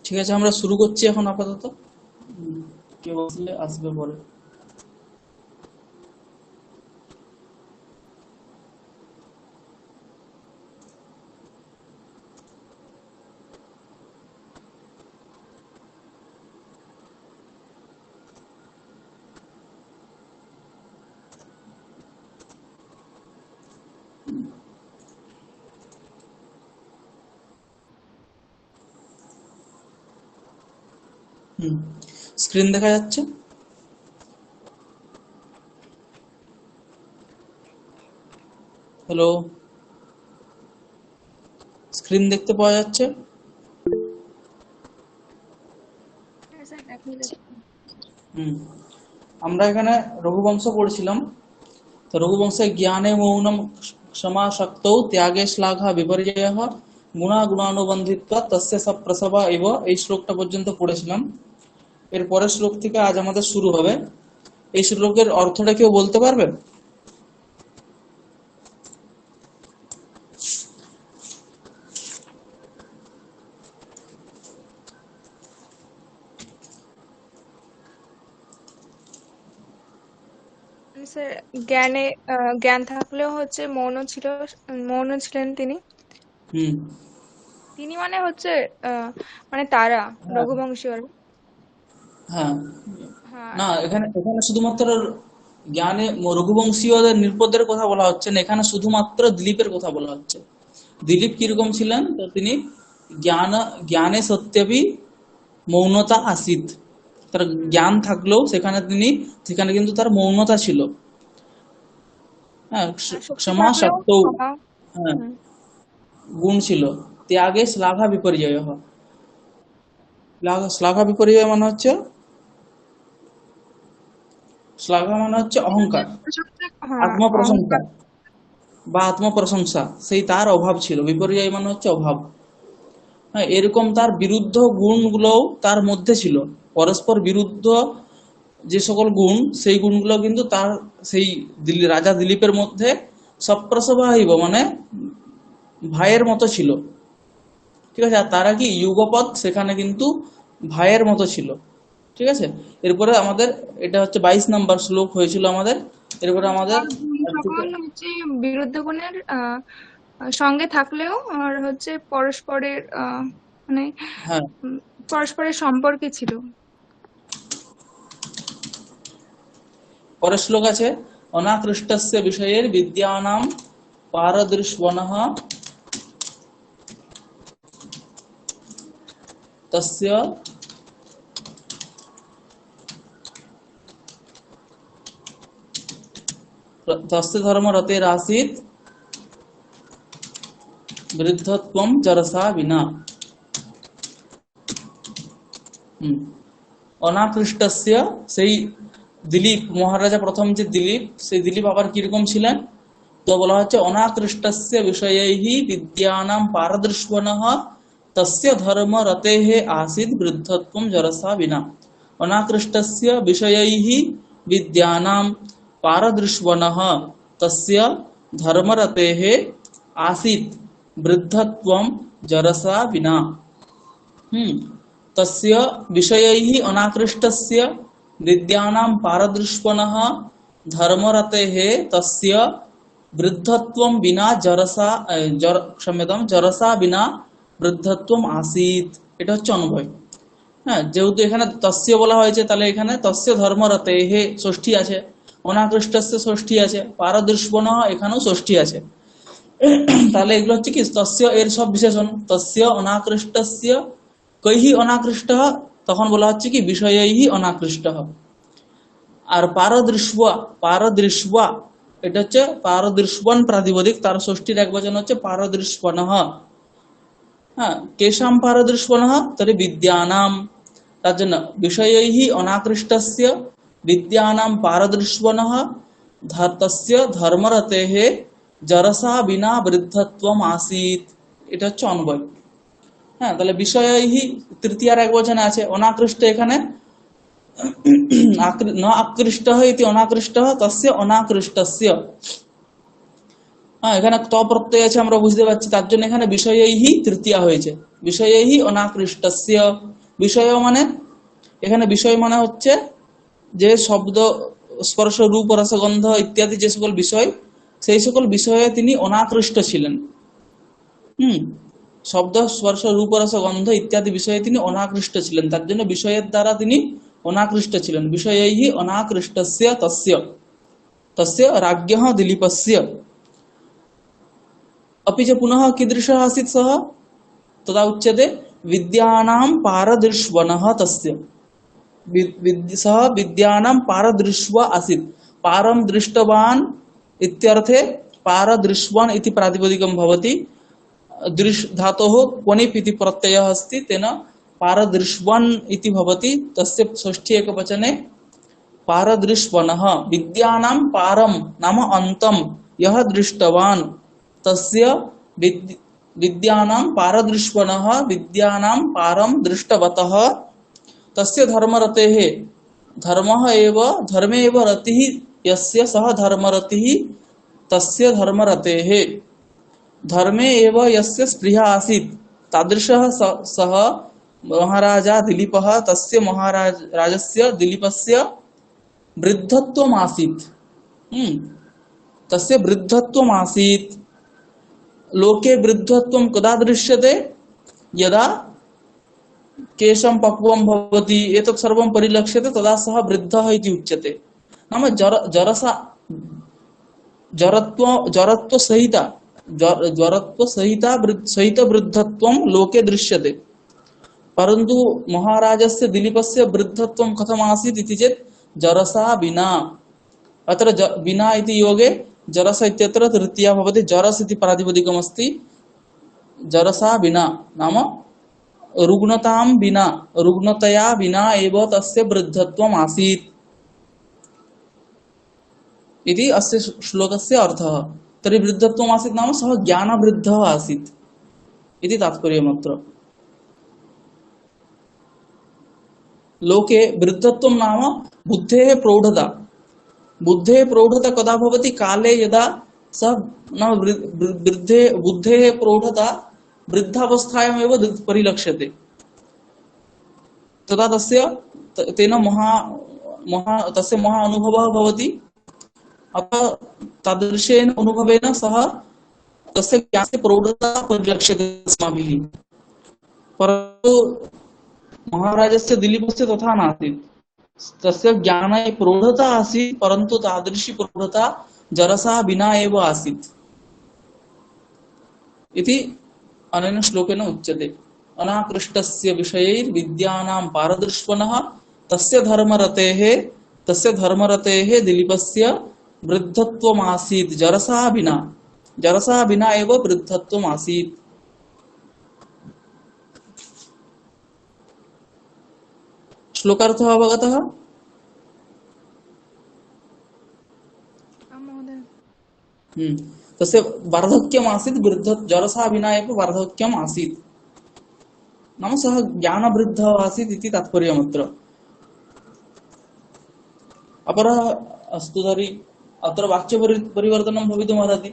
ঠিক আছে, আমরা শুরু করছি এখন আপাতত। কেউ আসলে আসবে পরে। হুম, স্ক্রিন দেখা যাচ্ছে? হ্যালো, স্ক্রিন দেখতে পাওয়া যাচ্ছে? হ্যাঁ স্যার, দেখা যাচ্ছে। হুম, আমরা এখানে রঘুবংশ পড়ছিলাম। তো রঘুবংশে জ্ঞানে মৌনম ক্ষমা শক্তৌ ত্যাগে শ্লাঘা বিপর্যয়ঃ গুণা গুণানুবন্ধিত্বা তস্য সব প্রসবা এব, এই শ্লোকটা পর্যন্ত পড়েছিলাম। এর পরের শ্লোক থেকে আজ আমাদের শুরু হবে। এই শ্লোকের অর্থটা কেউ বলতে পারবে? স্যার, জ্ঞানে জ্ঞান থাকলেও হচ্ছে মৌন ছিলেন তিনি। হুম। তিনি মানে হচ্ছে মানে তারা হ্যাঁ, রঘুবংশীয়রা। হ্যাঁ। হ্যাঁ। না, এখানে এখানে শুধুমাত্র জ্ঞানে রঘুবংশীয়দের নৃপদের কথা বলা হচ্ছে না, এখানে শুধুমাত্র দিলীপের কথা বলা হচ্ছে। দিলীপ কিরকম ছিলেন? তো তিনি জ্ঞান জ্ঞানে সত্যবি মৌনতা আসিত। তার জ্ঞান থাকলেও সেখানে কিন্তু তার মৌনতা ছিল। হ্যাঁ, শক্তি ক্ষমা থাকলেও সত্ত্বেও। ক্ষমা। হ্যাঁ, হুম। গুণ ছিল। ত্যাগে শ্লাঘা বিপর্যয়। শ্লাঘা বিপর্যয় মানে হচ্ছে, শ্লাঘা মানে হচ্ছে তিনি হচ্ছে অহংকার, হ্যাঁ আত্মপ্রশংসা অহংকার। বা আত্মপ্রশংসা, সেই তার অভাব ছিল। বিপর্যয় মানে হচ্ছে অভাব। হ্যাঁ, এরকম তার বিরুদ্ধ গুণগুলোও তার মধ্যে ছিল। পরস্পর বিরুদ্ধ যে সকল গুণ, সেই গুণগুলো কিন্তু তার সেই রাজা দিলীপের মধ্যে সপ্রসবাহিব মানে ভাইয়ের মতো ছিল। ঠিক আছে, আর তারা কি যুগপৎ, সেখানে কিন্তু ভাইয়ের মতো ছিল। ঠিক আছে, এরপরে আমাদের এটা হচ্ছে 22 নম্বর শ্লোক হয়েছিল আমাদের। এরপরে আমাদের তার গুণ সকল হচ্ছে বিরুদ্ধ গুণের সঙ্গে থাকলেও আর হচ্ছে পরস্পরের মানে হ্যাঁ, উম, পরস্পরের সম্পর্কে ছিল। পরের শ্লোক আছে, অনাকৃষ্টস্য বিষয়ের বিদ্যানাম পারদৃশবনঃ তস্য তস্য ধর্মরতের আসিত বৃদ্ধত্বম চরসা বিনা। হুম, অনাকৃষ্টস্য, সেই দিলীপ মহারাজা প্রথম যে দিলীপ, সেই দিলীপ আবার কিরকম ছিলেন? তো বলা হচ্ছে অনাকৃষ্টস্য বিষয়ৈহি বিদ্যানাম পারদৃশবনঃ তস্য ধর্ম রতেহে আসিদ বৃদ্ধত্বম জরসা বিনা। অনাকৃষ্টস্য বিষয়ৈহি বিদ্যানাম পারদৃশবনঃ তস্য ধর্ম রতেহে আসিদ বৃদ্ধত্বম জরসা বিনা। হুম, তস্য বিষয়ैः অনাকৃষ্টस्य বিদ্যানাম পারদৃশপনः ধর্মরতেः তস্য বৃদ্ধত্বম বিনা জরসা ক্ষম্যতাম জরসা বিনা বৃদ্ধত্বম আসিত। এটা হচ্ছে অনবয়। হ্যাঁ, যেহেতু এখানে তস্য বলা হয়েছে, তাহলে এখানে তস্য ধর্মরতেः ষষ্ঠী আছে, অনাকৃষ্টস্য ষষ্ঠী আছে, পারদৃশপনঃ এখানেও ষষ্ঠী আছে। তাহলে এগুলো হচ্ছে কি তস্য এর সব বিশেষণ। তস্য অনাকৃষ্টস্য কৈহি অনাকৃষ্ট, তখন বলা হচ্ছে কি বিষয়ৈহি অনাকৃষ্ট। আর পারদৃশ্বা, পারদৃশ্বা এটা হচ্ছে পারদৃশ্বন প্রাতিপদিক, তার ষষ্ঠীর এক বচন হচ্ছে পারদৃশ্বনঃ। হ্যাঁ, কেশাম পারদৃশ্বনঃ, তবে বিদ্যানাম। তার জন্য বিষয়ৈহি অনাকৃষ্টস্য বিদ্যানাম পারদৃশ্বনঃ তস্য ধর্মরতেঃ জরসা বিনা বৃদ্ধত্বম আসিত। এটা হচ্ছে অন্বয়। হ্যাঁ, তাহলে বিষয়হি তৃতীয়ার এক বচনে আছে অনাকৃষ্ট, এখানে ন আকৃষ্ট ইতি অনাকৃষ্ট তস্য অনাকৃষ্টস্য। হ্যাঁ, এখানে ত প্রত্যয় আছে, আমরা বুঝতে পারছি, তার জন্য এখানে বিষয়হি তৃতীয়া হয়েছে, বিষয়হি অনাকৃষ্টস্য। বিষয় মানে এখানে বিষয় মানে হচ্ছে যে শব্দ স্পর্শ রূপ রস গন্ধ ইত্যাদি যে সকল বিষয়, সেই সকল বিষয়ে তিনি অনাকৃষ্ট ছিলেন। হুম, শব্দ স্পর্শ রূপ রস গন্ধ ইত্যাদি বিষয়ে তিনি অনাকৃষ্ট ছিলেন, তার জন্য বিষয়ের দ্বারা তিনি অনাকৃষ্ট ছিলেন। বিষয়ैः অনাকৃষ্টস্য তস্য তস্য রাজ্ঞः দিলীপस्य अपि च पुनः कीदृशः आसीत् सः, तदा उच्यते विद्यानां पारदृश्वनः तस्य। सः विद्यानां पारदृश्व आसीत्। पारं दृष्टवान् इत्यर्थे पारदृश्वान् इति प्रातिपदिकं भवति। दृश् धातोः क्वनिप् इति प्रत्ययः अस्ति, तेन पारदृश्वान् इति भवति। तस्य षष्ठी एकवचने पारदृश्वनः, विद्यानां पारं नाम अन्तं यः दृष्टवान्, तस्य विद्यानां पारदृश्वनः विद्यानां पारं दृष्टवतः, तस्य धर्मरतेः, धर्मः एव धर्मे एव रतिः यस्य सः धर्मरतिः, तस्य धर्मरतेः, धर्मे एव यस्य स्पृहा आसीत् तादृशः सः महाराजा दिलीपः, तस्य महाराजस्य दिलीपस्य वृद्धत्वम् आसीत्। तस्य वृद्धत्वम् आसीत्। लोके वृद्धत्वं कदा दृश्यते, यदा केशं पक्वं भवति, एतत् सर्वं परिलक्ष्यते, तदा सः वृद्धः इति उच्यते। नाम जरत्व सहित वृद्धत्वं लोके दृश्यते। परन्तु महाराजस्य दिलीपस्य वृद्धत्वं कथम् आसीत् इति चेत् जरसा विना। अत्र विना इति योगे जरस इत्यत्र तृतीया भवति। जरस इति प्रातिपदिकम् अस्ति। जरसा विना नाम रुग्णतां विना, रुग्णतया विना एव तस्य वृद्धत्वम् आसीत् इति अस्य श्लोकस्य अर्थः। तर्हि वृद्धत्वम् आसीत् नाम सः ज्ञानवृद्धः आसीत् इति तात्पर्यमत्र। लोके वृद्धत्वं नाम बुद्धेः प्रौढता। बुद्धेः प्रौढता कदा भवति, काले यदा सः नाम बुद्धेः प्रौढता वृद्धावस्थायामेव परिलक्ष्यते, तदा तस्य महा अनुभवः भवति। अतः तादृशेन अनुभवेन सः तस्य ज्ञानस्य प्रौढता परिलक्ष्यते अस्माभिः। परन्तु महाराजस्य दिलीपस्य तथा नासीत्। तस्य ज्ञाने प्रौढता आसीत्, परन्तु तादृशी प्रौढता जरसा विना एव आसीत् इति अनेन श्लोकेन उच्यते। अनाकृष्टस्य विषयैर्विद्यानां पारदृश्वनः तस्य धर्मरतेः दिलीपस्य वृद्धत्वम् आसीत् जरसा विना एव वृद्धत्वम् आसीत्। श्लोकार्थः अवगतः? तस्य वार्धक्यम् आसीत्, जरसा विना एव वार्धक्यम् आसीत्, नाम सः ज्ञानवृद्धः आसीत् इति तात्पर्यमत्र। अपरः अस्तु तर्हि अत्र वाक्यपरिवर्तनं भवितुमर्हति।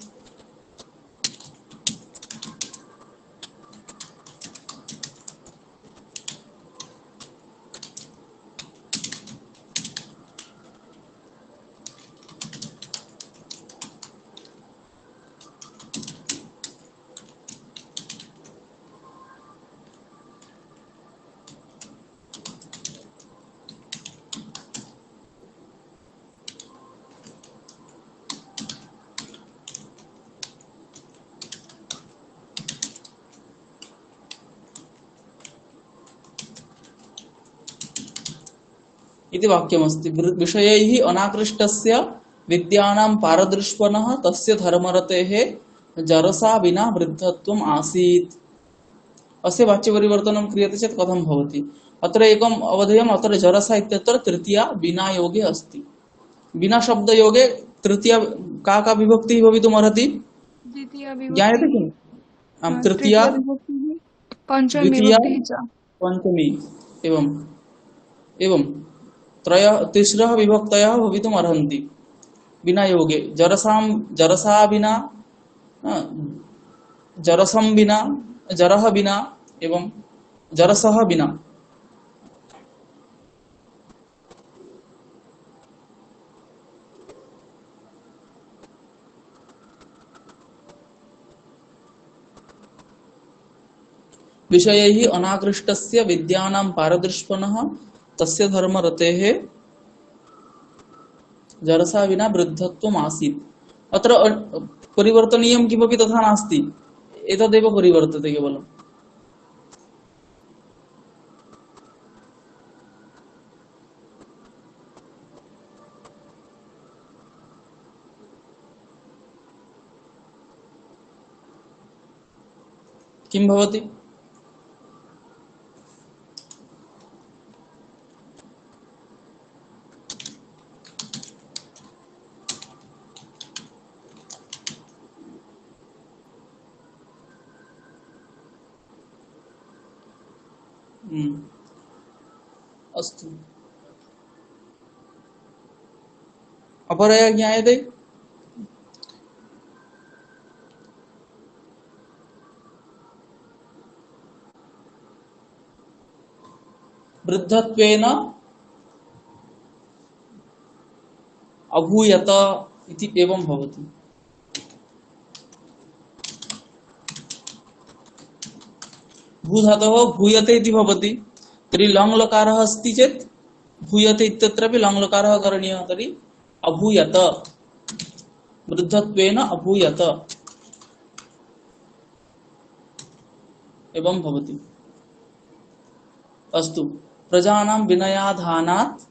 इति वाक्यमस्ति। विषयैः अनाकृष्टस्य विद्यानां पारदृश्वनः तस्य धर्मरतेः जरसा विना वृद्धत्वम् आसीत्। अस्य वाच्यपरिवर्तनं क्रियते चेत् कथं भवति? अत्र एकम् अवधेयम्, अत्र जरसा इत्यत्र तृतीया विना योगे अस्ति। विना शब्दयोगे तृतीया का विभक्तिः भवितुमर्हति? ज्ञायते किम्? तृतीया द्वितीया पञ्चमी एवं तिस्रः विभक्तयः भवितुम् अर्हन्ति विना योगे। जरसा विना, जरसं विना, जरः विना एवं जरसः विना विषयैः अनाकृष्टस्य विद्यानां पारदृष्पणः तस्य धर्मरतेः जरसा विना वृद्धत्वम् आसीत्। अत्र परिवर्तनीयं किमपि तथा नास्ति, एतदेव परिवर्तते केवलम्। किं भवति? अस्तु, अपरया ज्ञायते? वृद्धत्वेन अभूयत इति एवं भवति। भूधातोः भूयते इति भवति। तर्हि लङ् लकारः अस्ति चेत् भूयते इत्यत्रापि लङ् लकारः करणीयः। तर्हि अभूयत, वृद्धत्वेन अभूयत एवं भवति। अस्तु, प्रजानां विनयाधानात्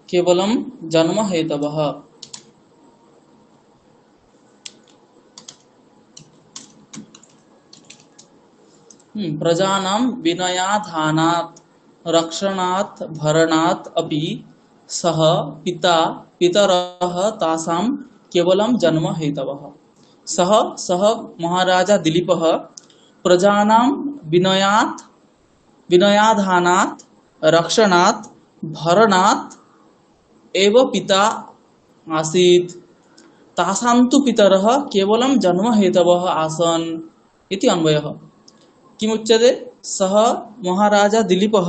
केवलं जन्म हेतवः। प्रजानां विनयाधानात् रक्षणात् भरणात् अपि सः पिता पितरः तासां केवलं जन्म हेतवः। सः सः महाराजा दिलीपः प्रजानां विनयात् विनयाधानात् रक्षणात् भरणात् एव पिता आसीत्। तासां तु पितरः केवलं जन्म हेतवः आसन् इति अन्वयः। किमुच्यते? सः महाराजा दिलीपः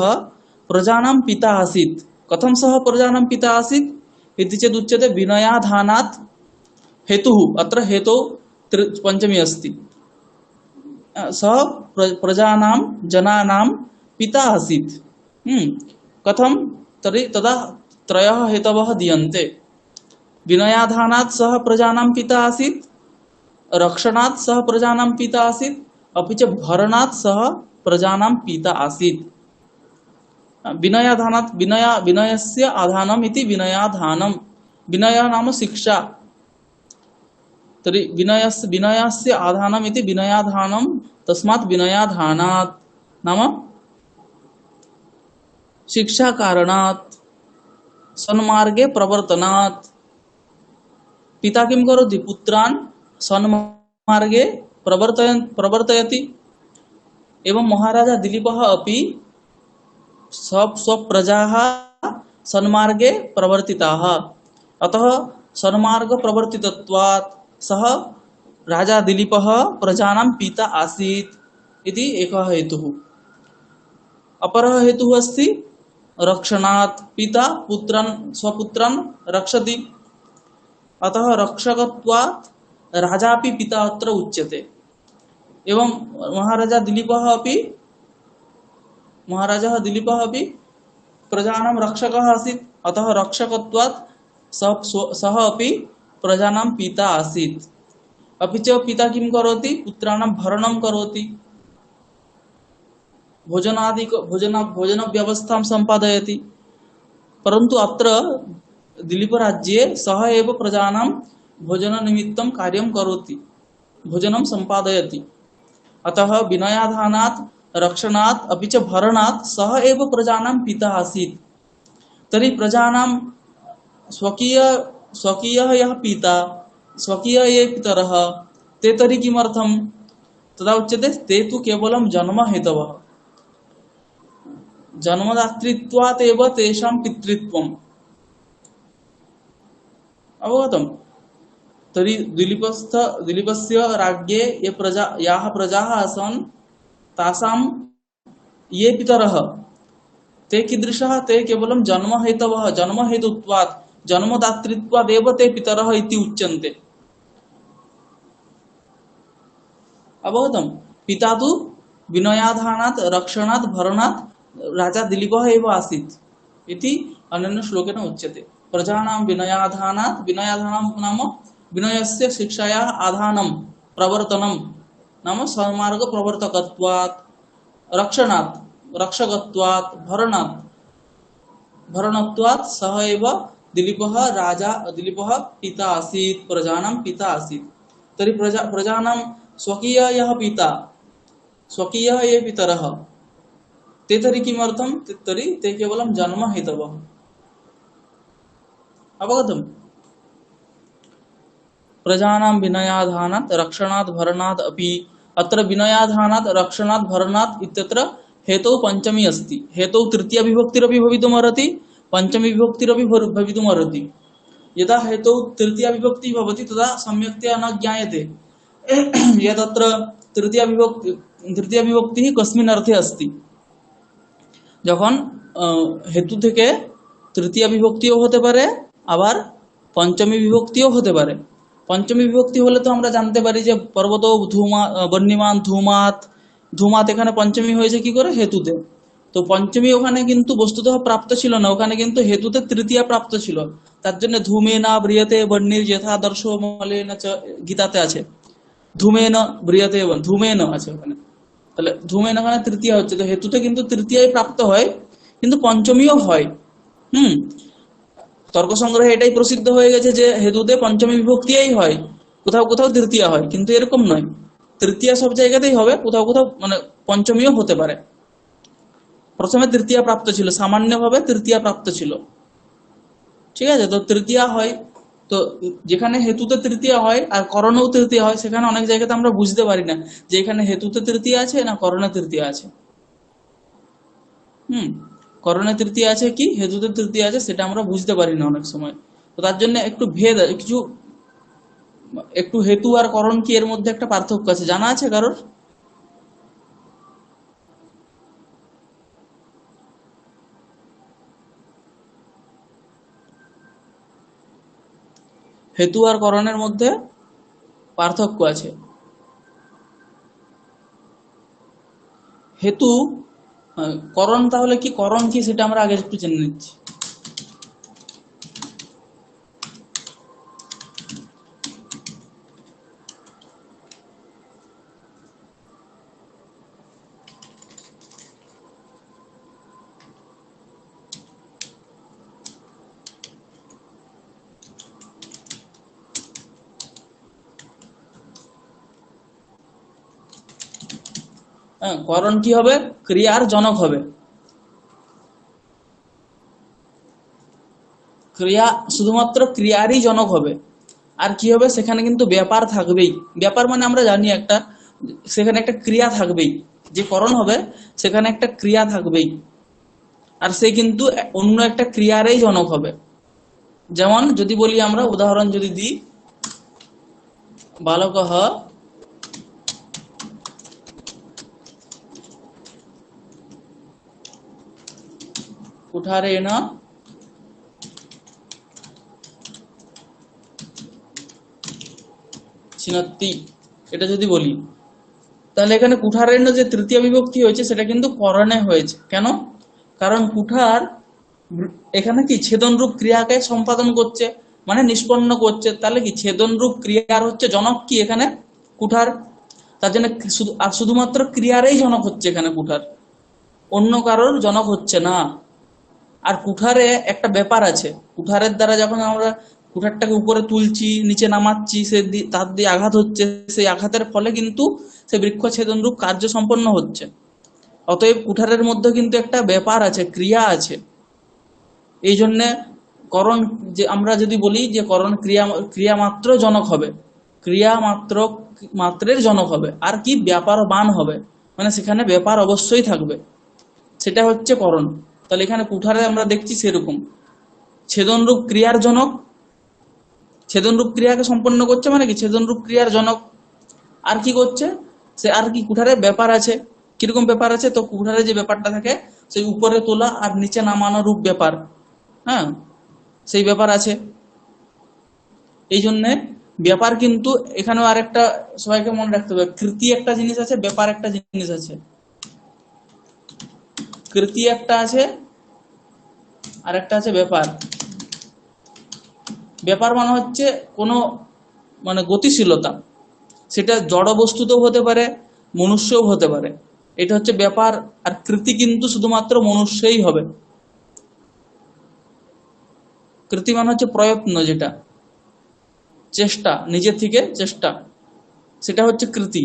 प्रजानां पिता आसीत्। कथं सः प्रजानां पिता आसीत् इति चेत् उच्यते विनयाधानात् हेतुः। अत्र हेतौ पंचमी अस्ति। सः प्रजानां जनानां पिता आसीत्। कथं? तर्हि तदा त्रयः हेतवः दीयन्ते। विनयाधानात् सः प्रजानां पिता आसीत्, रक्षणात् सः प्रजानां पिता आसीत्, अपि च भरणात् सः प्रजानां पिता आसीत्। विनयाधानात् विनयस्य आधानम् इति विनयाधानं। विनयः नाम शिक्षा। तर्हि विनयस्य आधानम् इति विनयाधानं। तस्मात् विनयाधानात् नाम शिक्षा कारणात् सन्मार्गे प्रवर्तनात्। पिता किं करोति? पुत्रान् सन्मार्गे प्रवर्तयति। एवं महाराजा दिलीपः अपि स्वप्रजाः सन्मार्गे प्रवर्तिताः। अतः सन्मार्ग प्रवर्तितत्वात् सः राजा दिलीपः प्रजानां पिता आसीत् इति एकः हेतुः। अपरः हेतुः अस्ति रक्षणात्। पिता स्वपुत्रं रक्षति। अतः रक्षकत्वात् राजापि पिता अत्र उच्यते। एवं महाराजा दिलीपः अपि प्रजानां रक्षकः आसीत्। अतः रक्षकत्वात् सः अपि प्रजानां पिता आसीत्। अपि च पिता किं करोति? पुत्राणां भरणं करोति, भोजन व्यवस्थां सम्पादयति। परन्तु अत्र दिलीपराज्ये सः एव प्रजानां भोजननिमित्तं कार्यं करोति, भोजनं सम्पादयति। अतः विनयाधानात् रक्षणात् अपि च भरणात् सः एव प्रजानां पिता आसीत्। तर्हि प्रजानां स्वकीयः यः पिता, स्वकीय ये पितरः, ते तर्हि किमर्थं? तदा उच्यते ते तु केवलं जन्म हेतवः। जन्मदातृत्वात् एव तेषां पितृत्वम्। अवगतम्? तर्हि दिलीपस्य राज्ञे याः प्रजाः आसन् तासां ये पितरः ते कीदृशः? ते केवलं जन्महेतुत्वात् जन्मदातृत्वादेव ते पितरः इति उच्यन्ते। अवगतम्? पिता तु विनयाधानात् रक्षणात् भरणात् राजा दिलीपः एव आसीत् इति अनेन श्लोकेन उच्यते। प्रजानां विनयाधानां नाम विनयस्य शिक्षायाः आधानं प्रवर्तनं नाम सन्मार्ग प्रवर्तकत्वात्, रक्षकत्वात्, भरणत्वात् सः एव दिलीपः पिता आसीत्, प्रजानां पिता आसीत्। तर्हि प्रजानां स्वकीयः पिता, स्वकीयः ये पितरः ते तर्हि किमर्थं? तर्हि ते केवलं जन्महेतवः। अवगतम्? प्रजानां विनयाधानात् रक्षणात् भरणात् अपि। अत्र विनयाधानात् रक्षणात् भरणात् इत्यत्र हेतौ पंचमी अस्ति। हेतौ तृतीया विभक्तिरपि भवितुमर्हति, पंचमी विभक्तिरपि भवितुमर्हति। यदा हेतौ तृतीया विभक्ति भवति तदा सम्यक्तया न ज्ञायते यदत्र तृतीया विभक्ति कस्मिन् अर्थे अस्ति। যখন হেতু থেকে তৃতীয়া বিভক্তিও হতে পারে, আবার পঞ্চমী বিভক্তিও হতে পারে। পঞ্চমী বিভক্তি হলে তো আমরা জানতে পারি যে পর্বত বন্যিমান ধূমাত এখানে পঞ্চমী হয়েছে কি করে? হেতুতে। তো পঞ্চমী ওখানে কিন্তু বস্তুতঃ প্রাপ্ত ছিল না, ওখানে কিন্তু হেতুতে তৃতীয়া প্রাপ্ত ছিল। তার জন্য ধূমেনা ব্রিয়তে বন্যির যথাদর্শ মলেন গীতাতে আছে, ধূমেন ব্রিয়তে ধূমেন আছে ওখানে। তাহলে ধূমেন ওখানে তৃতীয়া হচ্ছে, তো হেতুতে কিন্তু তৃতীয়াই প্রাপ্ত হয়, কিন্তু পঞ্চমীও হয়। তর্ক সংগ্রহে এটাই প্রসিদ্ধ হয়ে গেছে যে হেতুতে পঞ্চমী বিভক্তিই হয়, কোথাও কোথাও তৃতীয়া হয়, কিন্তু এরকম নয়, তৃতীয়া সব জায়গাতেই হবে, কোথাও কোথাও মানে পঞ্চমীও হতে পারে। প্রথমে তৃতীয়া প্রাপ্ত ছিল, সামান্যভাবে তৃতীয়া প্রাপ্ত ছিল, ঠিক আছে? তো তৃতীয়া হয়, তো যেখানে হেতুতে তৃতীয়া হয় আর করণেও তৃতীয়া হয়, সেখানে অনেক জায়গাতে আমরা বুঝতে পারি না যে এখানে হেতুতে তৃতীয়া আছে না করণে তৃতীয়া আছে। করণে তৃতীয়া আছে কি হেতুতে তৃতীয়া আছে সেটা আমরা বুঝতে পারি না অনেক সময়। তো তার জন্য একটু একটু হেতু আর করণ কি এর মধ্যে একটা পার্থক্য আছে, জানা আছে কারোর? হেতু আর করণের মধ্যে পার্থক্য আছে। হেতু করণ, তাহলে কি করণ কি সেটা আমরা আগে একটু জেনে নিচ্ছি। করণ কি হবে? ক্রিয়ার জনক হবে। ক্রিয়া শুধুমাত্র ক্রিয়ারই জনক হবে। আর কি হবে? সেখানে কিন্তু ব্যাপার থাকবেই। ব্যাপার মানে আমরা জানি একটা, সেখানে একটা ক্রিয়া থাকবেই। যে করণ হবে সেখানে একটা ক্রিয়া থাকবেই, আর সে কিন্তু অন্য একটা ক্রিয়ারই জনক হবে। যেমন যদি বলি আমরা, উদাহরণ যদি দিই, বালকঃ কুঠারেণ ছিনত্তি, এটা যদি বলি, তাহলে এখানে কুঠারেণ যে তৃতীয় বিভক্তি হয়েছে সেটা কিন্তু করণে হয়েছে। কেন? কারণ কুঠার এখানে কি ছেদন রূপ ক্রিয়াকে সম্পাদন করছে, মানে নিষ্পন্ন করছে। তাহলে কি ছেদন রূপ ক্রিয়ার হচ্ছে জনক কি এখানে? কুঠার। তার জন্য শুধুমাত্র ক্রিয়ারই জনক হচ্ছে এখানে কুঠার, অন্য কারোর জনক হচ্ছে না। আর কুঠারে একটা ব্যাপার আছে, কুঠারের দ্বারা যখন আমরা কুঠারটাকে উপরে তুলছি নিচে নামাচ্ছি, তার দিয়ে আঘাত হচ্ছে, সেই আঘাতের ফলে কিন্তু সে বৃক্ষ ছেদন রূপ কার্য সম্পন্ন হচ্ছে। অতএব কুঠারের মধ্যে কিন্তু একটা ব্যাপার আছে, ক্রিয়া আছে। এই জন্য করণ, যে আমরা যদি বলি যে করণ ক্রিয়া মাত্র জনক হবে, ক্রিয়া মাত্রের জনক হবে, আর কি ব্যাপারবান হবে, মানে সেখানে ব্যাপার অবশ্যই থাকবে। সেটা হচ্ছে করণ। তাহলে এখানে কুঠারে আমরা দেখছি সেরকম ছেদনরূপ ক্রিয়ার জনক, ছেদনরূপ ক্রিয়াকে সম্পন্ন করছে মানে কি ছেদনরূপ ক্রিয়ার জনক। আর কি করছে সে, আর কি কুঠারে ব্যাপার আছে। কিরকম ব্যাপার আছে, তো কুঠারে যে ব্যাপারটা থাকে সেই উপরে তোলা আর নিচে নামানো রূপ ব্যাপার, হ্যাঁ সেই ব্যাপার আছে। এই জন্য ব্যাপার কিন্তু এখানেও আরেকটা সবাইকে মনে রাখতে হবে, কৃতি একটা জিনিস আছে, ব্যাপার একটা জিনিস আছে। কৃতি একটা আছে আর একটা আছে ব্যাপার। ব্যাপার মানে হচ্ছে কোনো মানে গতিশীলতা, সেটা জড় বস্তুতেও হতে পারে, মনুষ্যও হতে পারে, এটা হচ্ছে ব্যাপার। আর কৃতি কিন্তু শুধুমাত্র মনুষ্যই হবে। কৃতি মানে হচ্ছে প্রয়ত্ন, যেটা চেষ্টা, নিজের থেকে চেষ্টা, সেটা হচ্ছে কৃতি।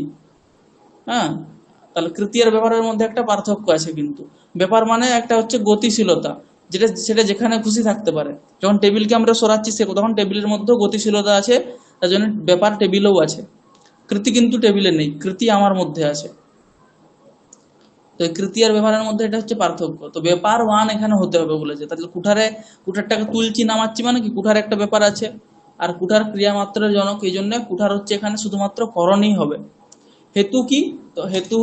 হ্যাঁ, তাহলে কৃতি আর ব্যাপারের মধ্যে একটা পার্থক্য আছে কিন্তু। ব্যাপার মানে একটা হচ্ছে গতিশীলতা, যেটা সেটা যেখানে খুশি থাকতে পারে। যখন টেবিলকে আমরা সরাচ্ছি সে তখন টেবিলের মধ্যেও গতিশীলতা আছে, তার জন্য ব্যাপার টেবিলেও আছে। কৃতি কিন্তু টেবিলে নেই, কৃতি আমার মধ্যে আছে। তো এই কৃতি আর ব্যাপারের মধ্যে এটা হচ্ছে পার্থক্য। তো ব্যাপার ওয়ান এখানে হতে হবে বলেছে। তাহলে কুঠারে, কুঠারটাকে তুলছি নামাচ্ছি মানে কি কুঠার একটা ব্যাপার আছে, আর কুঠার ক্রিয়া মাত্রের জনক, এই জন্য কুঠার হচ্ছে এখানে শুধুমাত্র করণই হবে। হেতু কি, তো হেতু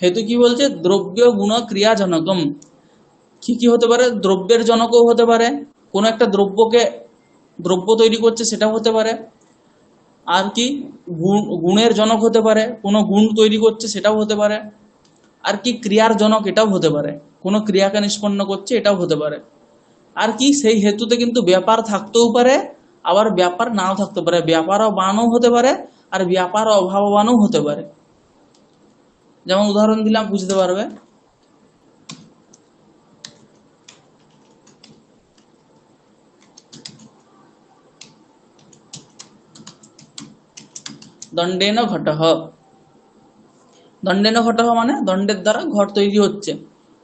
হেতু কি বলছে, দ্রব্য গুণ ক্রিয়া জনকম। কি কি হতে পারে, দ্রব্যের জনকও হতে পারে, কোনো একটা দ্রব্যকে দ্রব্য তৈরি করছে সেটাও হতে পারে। আর কি গুণের জনক হতে পারে, কোনো গুণ তৈরি করছে সেটাও হতে পারে। আর কি ক্রিয়ার জনক, এটাও হতে পারে, কোনো ক্রিয়াকে নিষ্পন্ন করছে এটাও হতে পারে। আর কি সেই হেতুতে কিন্তু ব্যাপার থাকতেও পারে, আবার ব্যাপার নাও থাকতে পারে, ব্যাপার বানও হতে পারে, আর ব্যাপার অভাববানও হতে পারে। যেমন উদাহরণ দিলাম বুঝতে পারবে। দণ্ডেন ঘটঃ, দণ্ডেন ঘটঃ মানে দণ্ডের দ্বারা ঘট তৈরি হচ্ছে।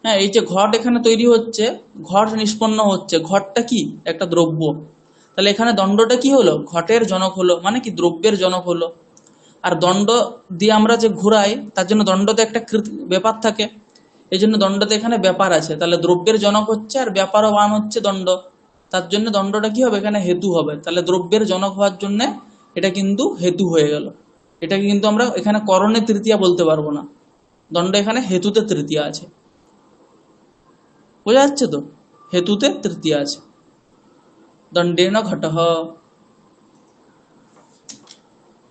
হ্যাঁ, এই যে ঘট এখানে তৈরি হচ্ছে, ঘট নিষ্পন্ন হচ্ছে, ঘটটা কি একটা দ্রব্য। তাহলে এখানে দণ্ডটা কি হলো, ঘটের জনক হলো, মানে কি দ্রব্যের জনক হলো। আর দণ্ড দিয়ে আমরা যে ঘুরাই তার জন্য দণ্ডতে একটা ব্যাপার থাকে, এই জন্য দণ্ডতে এখানে ব্যাপার আছে। তাহলে দ্রব্যের জনক হচ্ছে আর ব্যাপারও বান হচ্ছে দণ্ড, তার জন্য দণ্ডটা কি হবে এখানে হেতু হবে। তাহলে দ্রব্যের জনক হওয়ার জন্য এটা কিন্তু হেতু হয়ে গেল। এটাকে কিন্তু আমরা এখানে করণে তৃতীয়া বলতে পারবো না, দণ্ড এখানে হেতুতে তৃতীয়া আছে। বোঝা যাচ্ছে তো, হেতুতে তৃতীয়া আছে। দণ্ডেন ঘটঃ।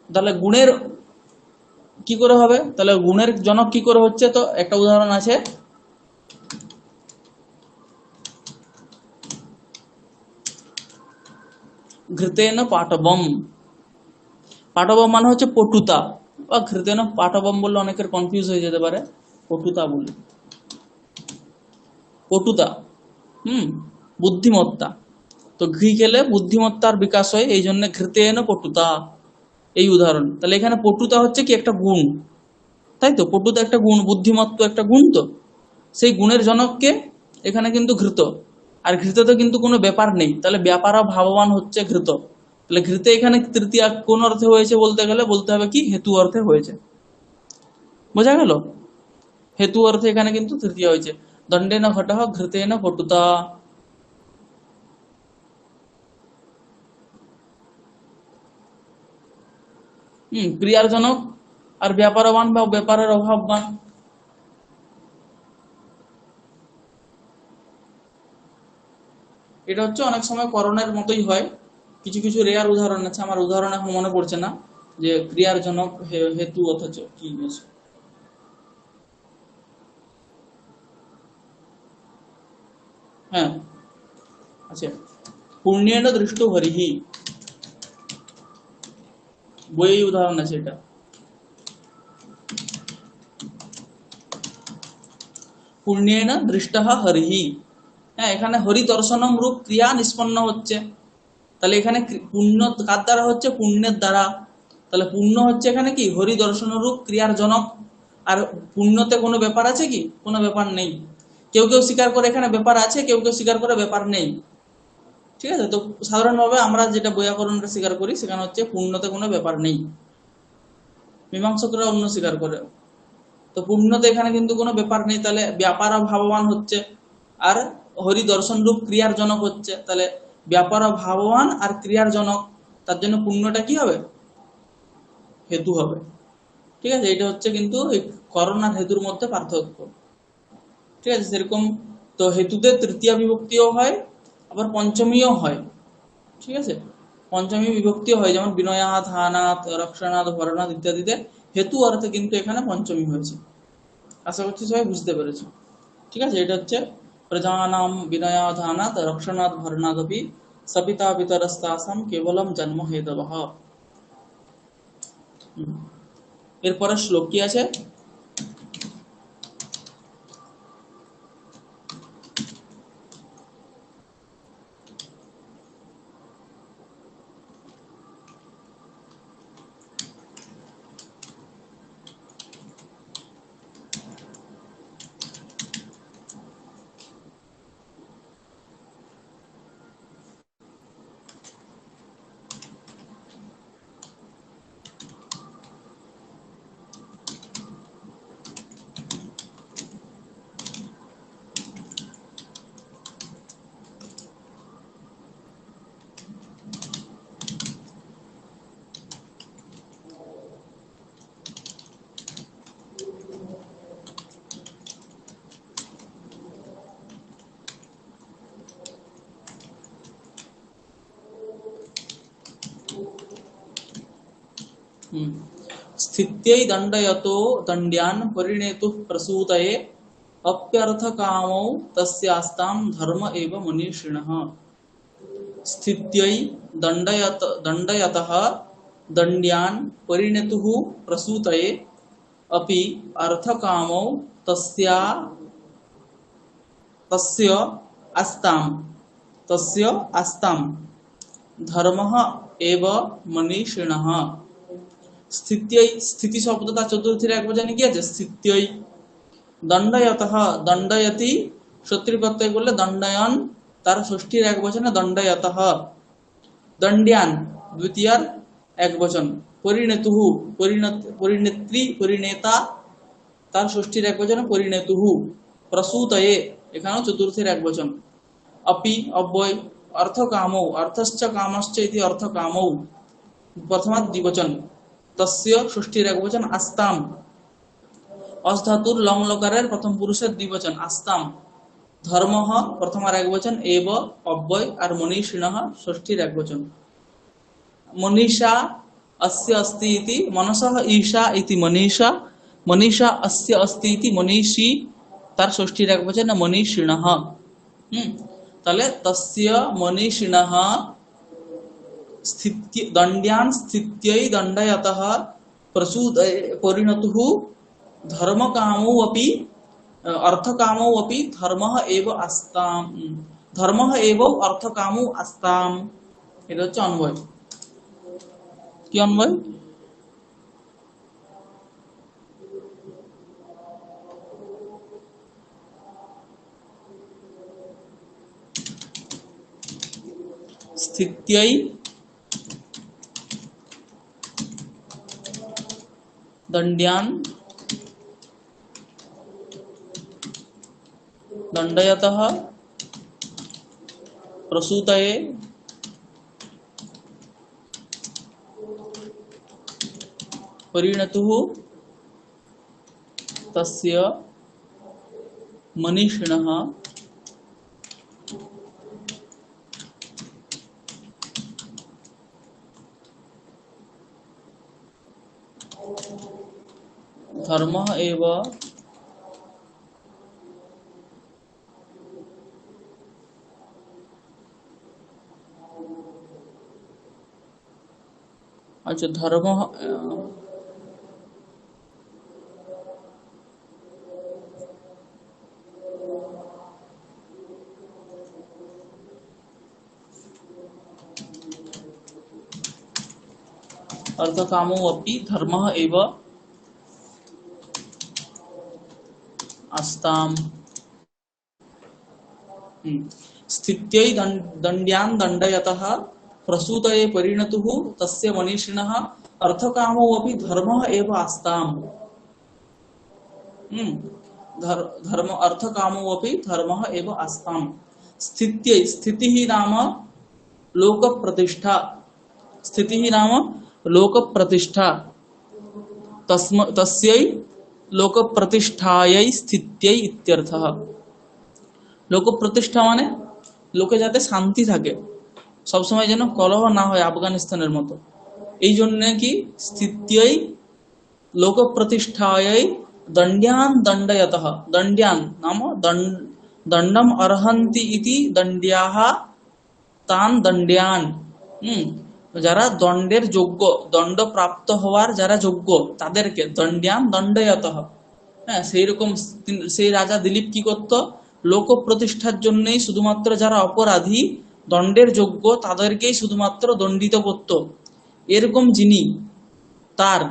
তাহলে গুণের কি করে হবে, তাহলে গুণের জনক কি করে হচ্ছে, তো একটা উদাহরণ আছে। ঘৃতেন পাটবম, পাটবম মানে হচ্ছে পটুতা, বা ঘৃতেন পাটবম বললে অনেকের কনফিউজ হয়ে যেতে পারে, পটুতা বলি, পটুতা, হুম, বুদ্ধিমত্তা। তো ঘি খেলে বুদ্ধিমত্তার বিকাশ হয়, এই জন্য ঘৃতেন পটুতা, এই উদাহরণ। তাহলে এখানে পটুতা হচ্ছে কি একটা গুণ, তাই তো, পটুতা একটা গুণ, বুদ্ধিমত্ত একটা গুণ। তো সেই গুণের জনককে এখানে কিন্তু ঘৃত, আর ঘৃততে কিন্তু কোনো ব্যাপার নেই, তাহলে ব্যাপার ভাববান হচ্ছে ঘৃত। তাহলে ঘৃতে এখানে তৃতীয়া কোন অর্থে হয়েছে বলতে গেলে বলতে হবে কি হেতু অর্থে হয়েছে। বোঝা গেল, হেতু অর্থে এখানে কিন্তু তৃতীয়া হয়েছে। দণ্ডেন ঘটঃ ঘৃতেন পটুতা। ক্রিয়ার জনক আর ব্যাপারবান বা ব্যাপারের অভাববান। এটা হচ্ছে অনেক সময় করণের মতোই হয়, কিছু কিছু রেয়ার উদাহরণ আছে, আমার উদাহরণ এখন মনে পড়ছে না, যে ক্রিয়ার জনক হেতু অথচ কি বেশ। হ্যাঁ, আচ্ছা, পুণ্যেন দৃষ্ট হরিহি, বইয়েই উদাহরণ আছে এটা। পুণ্যেন দৃষ্টঃ হরিহি। হ্যাঁ, এখানে হরি দর্শনম রূপ ক্রিয়া নিষ্পন্ন হচ্ছে। তাহলে এখানে পুণ্য কার দ্বারা হচ্ছে? পুণ্যের দ্বারা। তাহলে পুণ্য হচ্ছে এখানে কি? হরি দর্শন রূপ ক্রিয়ার জনক। আর পুণ্যতে কোনো ব্যাপার আছে কি? কোনো ব্যাপার নেই। কেউ কেউ স্বীকার করে এখানে ব্যাপার আছে, কেউ কেউ স্বীকার করে ব্যাপার নেই। ঠিক আছে, তো সাধারণভাবে আমরা যেটা বৈয়াকরণটা স্বীকার করি সেখানে হচ্ছে পুণ্যতে কোনো ব্যাপার নেই। মীমাংসকরা অন্য স্বীকার করে। তো পুণ্যতে এখানে কিন্তু কোনো ব্যাপার নেই, তাহলে ব্যাপার ভাববান হচ্ছে। আর হরি দর্শন রূপ ক্রিয়ার জনক হচ্ছে, তাহলে ব্যাপার ভাববান আর ক্রিয়ার জনক, তার জন্য পুণ্যটা কি হবে? হেতু হবে। ঠিক আছে, এটা হচ্ছে কিন্তু এই করণ আর হেতুর মধ্যে পার্থক্য। ঠিক আছে, সেরকম তো হেতুতে তৃতীয় বিভক্তিও হয়, আবার পঞ্চমীও হয়। ঠিক আছে, পঞ্চমী বিভক্তিও হয়, যেমন বিনয়াৎ, হানাৎ, রক্ষণাৎ, ভরণাৎ ইত্যাদিতে হেতু অর্থে কিন্তু এখানে পঞ্চমী হয়েছে। আশা করছি সবাই বুঝতে পেরেছো। ঠিক আছে, এটা হচ্ছে প্রজানাম বিনয়াৎ, হানাৎ, রক্ষণাৎ, ভরণাদপি সপিতা পিতরস্তাসাম কেবলম জন্ম হেতবঃ। এরপরে শ্লোক কি আছে? स्थित्यै दण्डयतो दण्ड्यान् परिणेतुः प्रसूतये अप्यर्थकामौ तस्यास्तां धर्म एव मनीषिणः। स्थित्यै दण्डयतः दण्ड्यान् परिणेतुः प्रसूतये अपि अर्थकामौ तस्या तस्य आस्तां तस्य आस्तां धर्मः एव मनीषिणः। স্থিত্যৈ, স্থিতি শব্দটা চতুর্থীর এক বচনে কি আছে? স্থিত্যৈ। দণ্ডয়তঃ, দণ্ডয়তি সত্যি প্রত্যয় করলে দণ্ডয়ন, তার ষষ্ঠীর এক বচনে দণ্ডয়তঃ। দণ্ড্যান দ্বিতীয়ার এক বচন। পরিণেতুহু, পরিণেত্রী পরিণেতা, তার ষষ্ঠীর এক বচনে পরিণেতুহু। প্রসূতয়ে, এখানেও চতুর্থীর এক বচন। अपि अव्यय अर्थकामौ, अर्थश्च कामश्च इति अर्थकामौ प्रथमात् द्विवचन। तस्य षष्ठीर एक वचन आस्ताम, अस धातुर लং लकारेर प्रथम पुरुषेर द्विवचन आस्ताम। धर्मः प्रथमार एक वचन, एव अव्यय और मनीषिणः षष्ठीर एक वचन। मनीषा अस्य अस्ति इति मनसः ईशा इति मनीषा, मनीषा अस्य अस्ति इति मनीषी, तार षष्ठीर एक वचन मनीषिणः। তাহলে তস্য মনীষিণঃ স্থিত্য দণ্ড্যান স্থিত্যৈ দণ্ডয়তঃ প্রসূতয়ে পরিণতুঃ ধর্মকামৌ अपि অর্থকামৌ अपि ধর্মঃ এব আস্তাম, ধর্মঃ এব অর্থকামৌ আস্তাম। এটা হচ্ছে অন্বয়। কি অন্বয়? স্থিত্যৈ दण्ड्यान् दण्डयतः प्रसूतये परिणतुः तस्य मनीषिणः धर्मः एव अच्छा धर्मः अर्थकामो अपि धर्मः एव आस्ताम्। स्थित्यै दण्ड्यान् दण्डयतः प्रसूतये परिणतुः तस्य मनीषिणः अर्थकामो अपि धर्मः एव आस्ताम्। धर्म अर्थकामो अपि धर्मः एव आस्ताम्। स्थित्यै, स्थितिः नाम लोक प्रतिष्ठा, स्थितिः नाम लोक प्रतिष्ठा, तस्यै लोक प्रतिष्ठायै स्थित्यै इत्यर्थः। লোক প্রতিষ্ঠা মানে লোকে যাতে শান্তি থাকে, সবসময় যেন কলহ না হয় আফগানিস্তানের মতো, এই জন্য কি স্থিত্যই লোক প্রতিষ্ঠায় দণ্ড্যান দণ্ডয়তঃ। দণ্ড্যান নাম দণ্ডম অর্হন্তি ইতি দণ্ড্যাহ তান দণ্ড্যান। যারা দণ্ডের যোগ্য, দণ্ড প্রাপ্ত হওয়ার যারা যোগ্য তাদেরকে দণ্ড্যান দণ্ডয়তঃ। হ্যাঁ, সেই রকম সেই রাজা দিলীপ কি করত, লোক প্রতিষ্ঠার জন্যই শুধুমাত্র যারা অপরাধী দণ্ডের যোগ্য তাদেরকেই শুধুমাত্র দণ্ডিত করত। এরকম যিনি তার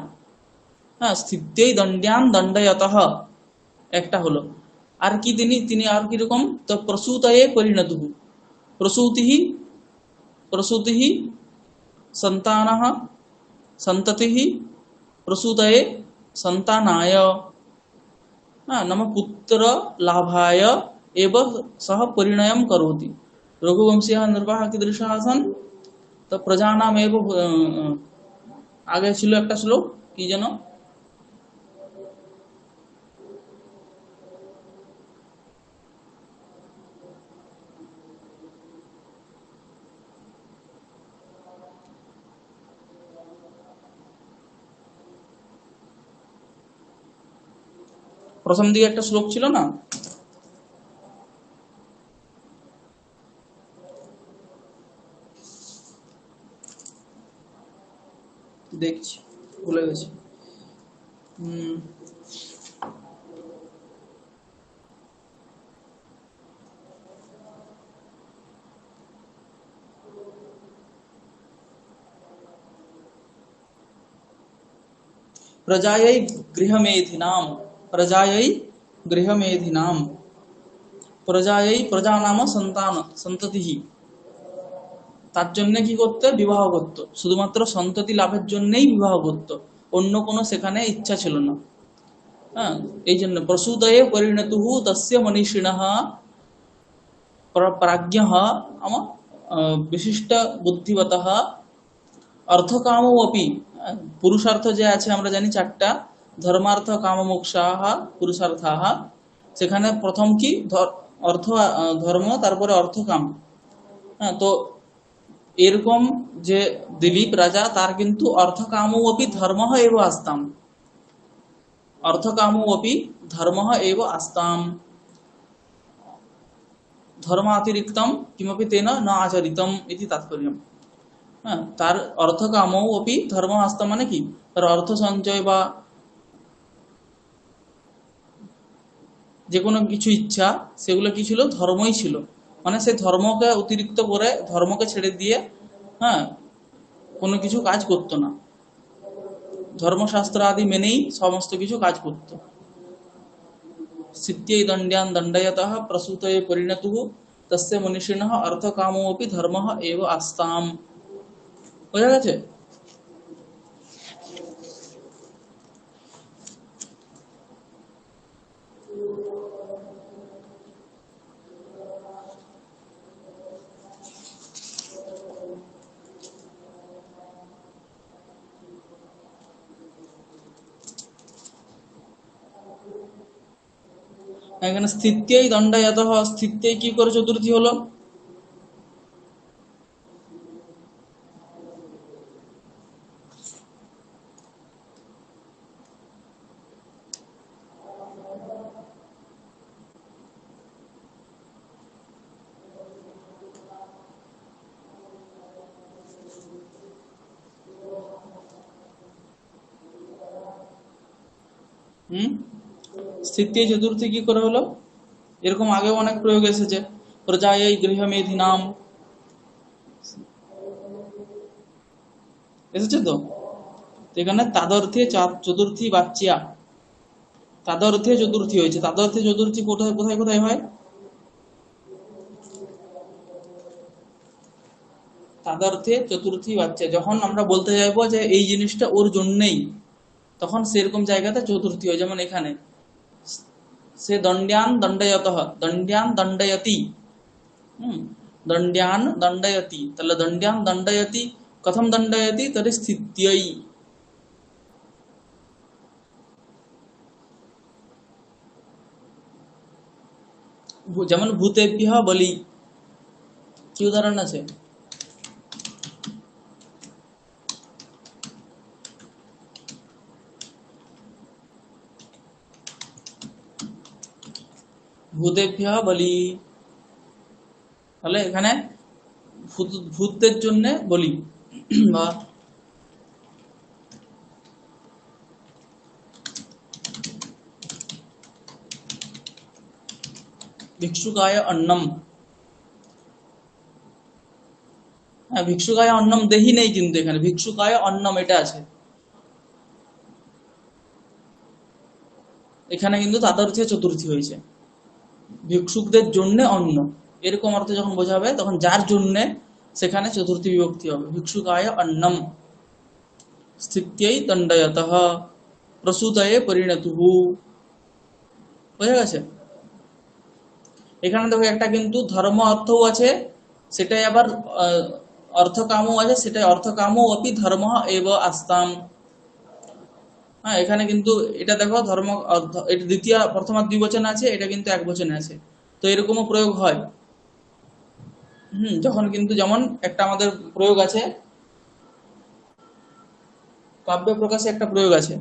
স্থিত্যই দণ্ড্যান দণ্ডয়তঃ একটা হলো। আর কি তিনি আর কিরকম, তো প্রসূতয়ে পরিণতুঃ। প্রসূতিঃ প্রসূতিঃ সন্তানঃ সন্ততিঃ প্রসূতये সন্তানায় नाम पुत्र लाभाय एव सह परिणयम करोति। रघुवंशीयः निर्वाह कीदृशः आसन्, तो प्रजानामेव आगे ছিল একটা শ্লোক কি যেন, প্রথম দিকে একটা শ্লোক ছিল না, দেখছি ভুলে গেছি। प्रजायै गृहमेधिनाम, प्रजायै गृहमेधिनाम, प्रजायै प्रजा नाम সন্তান সন্ততিহি, তার জন্য কি করতে, বিবাহ করত, শুধুমাত্র সন্ততি লাভের জন্যই বিবাহ করত, অন্য কোনো সেখানে ইচ্ছা ছিল না। হ্যাঁ, এই জন্য প্রসূতয়ে পরিণতুঃ তস্য মনীষিণঃ প্রাজ্ঞঃ বিশিষ্ট বুদ্ধিবতঃ অর্থকামও অপি। পুরুষার্থ যে আছে আমরা জানি চারটা, ধর্মার্থ কাম মোক্ষাঃ পুরুষার্থাঃ। সেখানে প্রথম কি অর্থ ধর্ম, তারপরে অর্থকাম। হ্যাঁ, তো এরকম যে দিলীপ রাজা তার কিন্তু অর্থকামও অপি ধর্মঃ এব আস্তাম, অর্থকামও অপি ধর্মঃ এব আস্তাম, ধর্মাতিরিক্তম কিমপি তেন ন আচরিতম ইতি তাৎপর্যম। হ্যাঁ, তার অর্থকামও অপি ধর্ম আস্তাম মানে কি, তার অর্থ সঞ্চয় বা যে কোনো কিছু ইচ্ছা সেগুলো কি ছিল, ধর্মই ছিল। মানে সে ধর্মকে অতিরিক্ত করে, ধর্মকে ছেড়ে দিয়ে হ্যাঁ কোনো কিছু কাজ করতো না, ধর্মশাস্ত্র আদি মেনেই সমস্ত কিছু কাজ করত। স্থিত্যৈ দণ্ড্যান দণ্ডয়তঃ প্রসূতয়ে পরিণতুঃ তস্য মনীষিণঃ অর্থকামো অপি ধর্মঃ এব আস্তাম। বোঝা গেছে? এখানে স্থিত্যৈ দণ্ডয়তঃ, স্থিত্যৈ কি করে চতুর্থী হলো, স্থিত্যৈ চতুর্থী কি করে হলো, এরকম আগেও অনেক প্রয়োগ এসেছে। প্রজাयै গৃহমেধিনাম এসেছে তো, তো এখানে তাদর্থে চতুর্থী বাচ্চা, তাদর্থে চতুর্থী হয়েছে। তাদর্থে চতুর্থী কোথায় কোথায় কোথায় হয়? তাদর্থে চতুর্থী বাচ্চা যখন আমরা বলতে যাইবো যে এই জিনিসটা ওর জন্যই, তখন সেরকম জায়গাতে চতুর্থী হয়। যেমন এখানে সে দণ্ডান দণ্ডয়তঃ, দণ্ডান দণ্ডয়তি, দণ্ডান দণ্ডয়তি, তাহলে দণ্ডান দণ্ডয়তি কথম দণ্ডয়তি তর্हि স্থিত্যৈ। যেমন ভূতেভ্যঃ বলি, কি উদাহরণ আছে? ভূতেভ্যঃ বলি, তাহলে এখানে ভূতদের জন্য বলি বা ভিক্ষুকায় অন্নম। হ্যাঁ, ভিক্ষুকায় অন্নম দেহি নেই, কিন্তু এখানে ভিক্ষুকায় অন্নম এটা আছে। এখানে কিন্তু তাদর্থে চতুর্থী হয়েছে, ভিক্ষুকদের জন্য অন্ন, এরকম অর্থে যখন বোঝাবে তখন যার জন্য সেখানে চতুর্থী বিভক্তি হবে। ভিক্ষুকায় অন্নম স্থিত্যৈ দণ্ডয়তঃ প্রসূতয়ে পরিণতুহু। বোঝা গেছে? এখানে দেখো একটা কিন্তু ধর্ম অর্থও আছে, সেটাই আবার অর্থকামও আছে, সেটাই অর্থকামও অপি ধর্ম এব আস্তাম। হ্যাঁ, এখানে কিন্তু এটা দেখো ধর্ম এটা দ্বিতীয় প্রথমা দ্বিবচন আছে, এটা কিন্তু এক বচনে আছে। তো এরকমও প্রয়োগ হয়। যখন কিন্তু যেমন একটা আমাদের প্রয়োগ আছে, কাব্য প্রকাশে একটা প্রয়োগ আছে,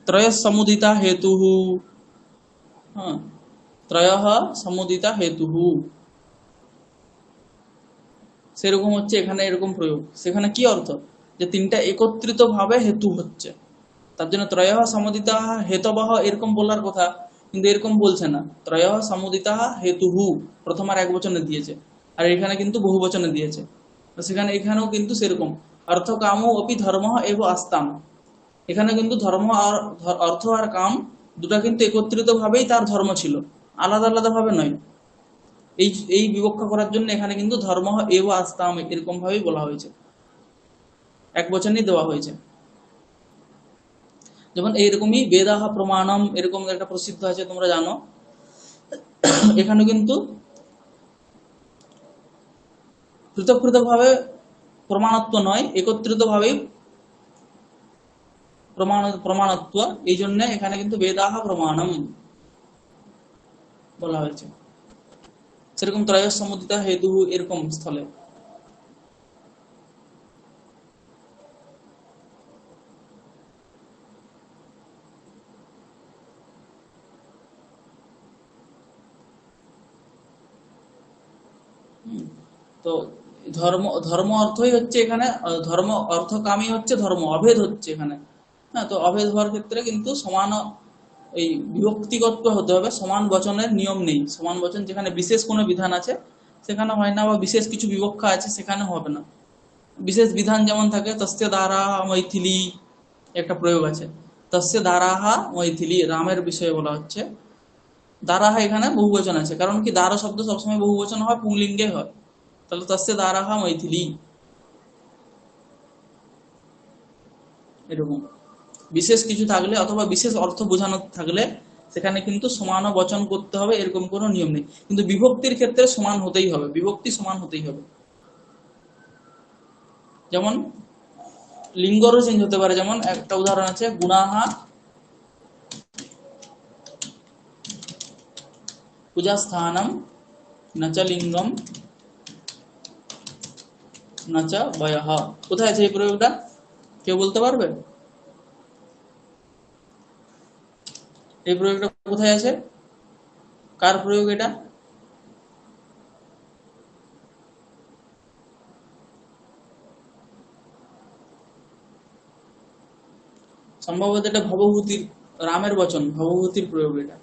ত্রয়ঃ সমুদিতা হেতুঃ। হ্যাঁ, ত্রয়ঃ সমুদিতা হেতুঃ, সেরকম হচ্ছে এখানে এরকম প্রয়োগ। সেখানে কি অর্থ? যে তিনটা একত্রিত ভাবে হেতু হচ্ছে, তার জন্য ত্রয়ঃ সমুদিতা হেতবঃ এরকম বলার কথা, কিন্তু এরকম বলছে না। ত্রয়ঃ সমুদিতা হেতুঃ প্রথম আর এক বচনে দিয়েছে, আর এখানে কিন্তু বহু বচনে দিয়েছে। তো সেখানে এখানেও কিন্তু সেরকম অর্থ কামও অপি ধর্ম এব আস্তাম। এখানে কিন্তু ধর্ম আর অর্থ আর কাম দুটা কিন্তু একত্রিত ভাবেই তার ধর্ম ছিল, আলাদা আলাদা ভাবে নয়। এই এই বিবক্ষা করার জন্য এখানে কিন্তু ধর্ম এব আস্তাম এরকম ভাবেই বলা হয়েছে, এক বচনেই দেওয়া হয়েছে। যেমন এইরকমই বেদাহ প্রমাণম এরকম একটা প্রসিদ্ধ আছে, তোমরা জানো। এখানে কিন্তু পৃথক পৃথক ভাবে প্রমাণত্ব নয়, একত্রিত ভাবেই প্রমাণত্ব। এই জন্য এখানে কিন্তু বেদাহ প্রমাণম বলা হয়েছে। সেরকম ত্রয়ঃ সমুদিতা হেতু এরকম স্থলে। তো ধর্ম ধর্ম অর্থই হচ্ছে এখানে ধর্ম অর্থকামী হচ্ছে ধর্ম, অভেদ হচ্ছে এখানে। হ্যাঁ, তো অভেদ হওয়ার ক্ষেত্রে কিন্তু সমান এই বিভক্তিগত হতে হবে, সমান বচনের নিয়ম নেই। সমান বচন যেখানে বিশেষ কোনো বিধান আছে সেখানে হয় না, বা বিশেষ কিছু বিবক্ষা আছে সেখানে হবে না। বিশেষ বিধান যেমন থাকে তস্য দ্বারা মৈথিলি, একটা প্রয়োগ আছে, তস্য দ্বারাহা মৈথিলি, রামের বিষয়ে বলা হচ্ছে। দ্বারাহা এখানে বহুবচন আছে, কারণ কি দ্বারা শব্দ সবসময় বহুবচন হয়, পুংলিঙ্গে হয়। তাহলে তস্য দ্বারাহা মৈথিলি, এরকম বিশেষ কিছু থাকলে অথবা বিশেষ অর্থ বোঝানো থাকলে সেখানে কিন্তু সমান বচন করতে হবে, এরকম কোনো নিয়ম নেই। কিন্তু বিভক্তির ক্ষেত্রে সমান হতেই হবে, বিভক্তি সমান হতেই হবে। যেমন লিঙ্গরও চেঞ্জ হতে পারে। যেমন একটা উদাহরণ আছে, গুণাহা পূজাস্থানম নচ লিঙ্গম নচ বয়ঃ। কোথায় আছে এই প্রয়োগটা? কেউ বলতে পারবে এই প্রয়োগটা কোথায় আছে? কার প্রয়োগ এটা? সম্ভবত এটা ভবভূতির, রামের বচন, ভবভূতির প্রয়োগ এটা।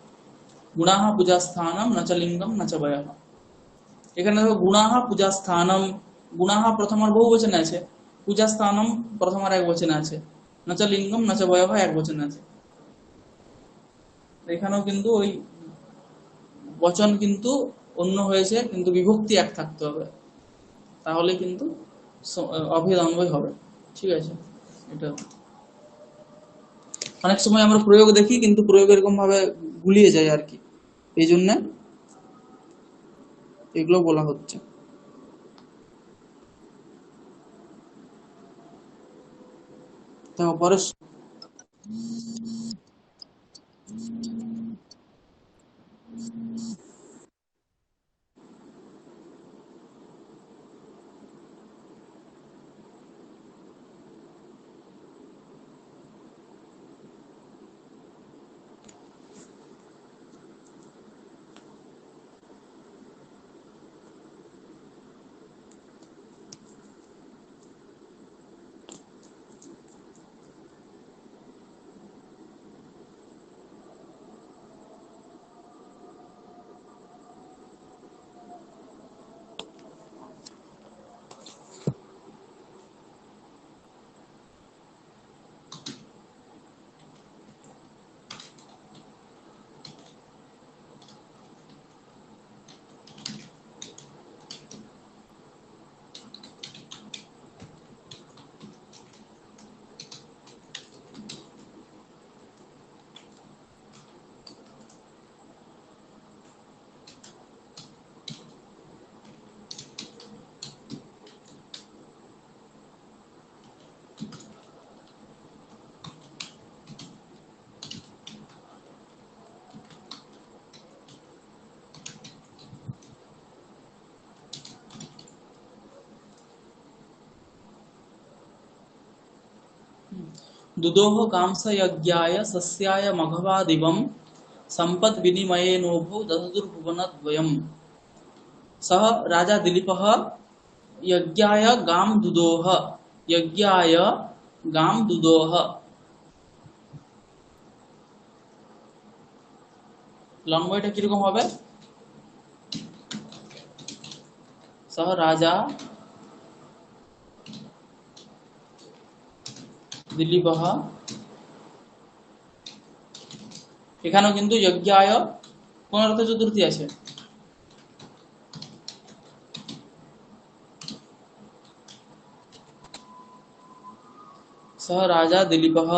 গুণাহা পূজাস্থানম নচ লিঙ্গম নচ বয়ঃ। এখানে দেখো গুণাহা পূজাস্থানম, গুণাহা প্রথম আর বহু বচনে আছে, পূজা স্থানম প্রথম আর এক বচনে আছে, নচ লিঙ্গম নচ বয়ভ এক বচনে আছে। এখানেও কিন্তু ওই বচন কিন্তু অন্য হয়েছে, কিন্তু বিভক্তি এক থাকতে হবে, তাহলে কিন্তু অভিধানবই হবে। ঠিক আছে, এটা অনেক সময় আমরা প্রয়োগ দেখি কিন্তু প্রয়োগ এরকম ভাবে গুলিয়ে যায় আর কি, এই জন্য এগুলো বলা হচ্ছে। তারপরে दुदोह कांस यज्ञाय सस्याय मघवादिवं संपद विनिमयेनोभौ दधतुर्भुवनद्वयम्। सह राजा दिलीपः यज्ञाय गां दुदोह, यज्ञाय गां दुदोह। লম্বটা কিরকম হবে? সহ রাজা দিলীপः, এখানেও কিন্তু যজ্ঞায় পুনরুক্ত চতুর্থী আছে। सह राजा दिलीपः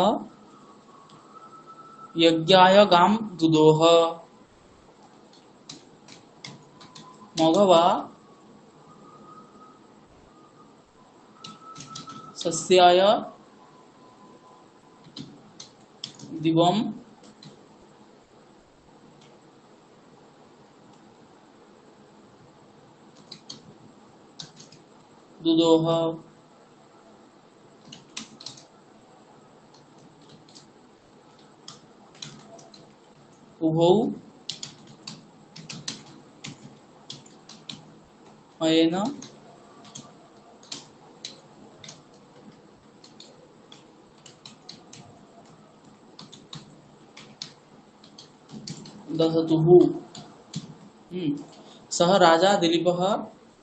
यज्ञाय गां दुदोह, मघवा सस्याय दिवं दुदोह। उभौ अयेन दधतुः। सह राजा दिलीपः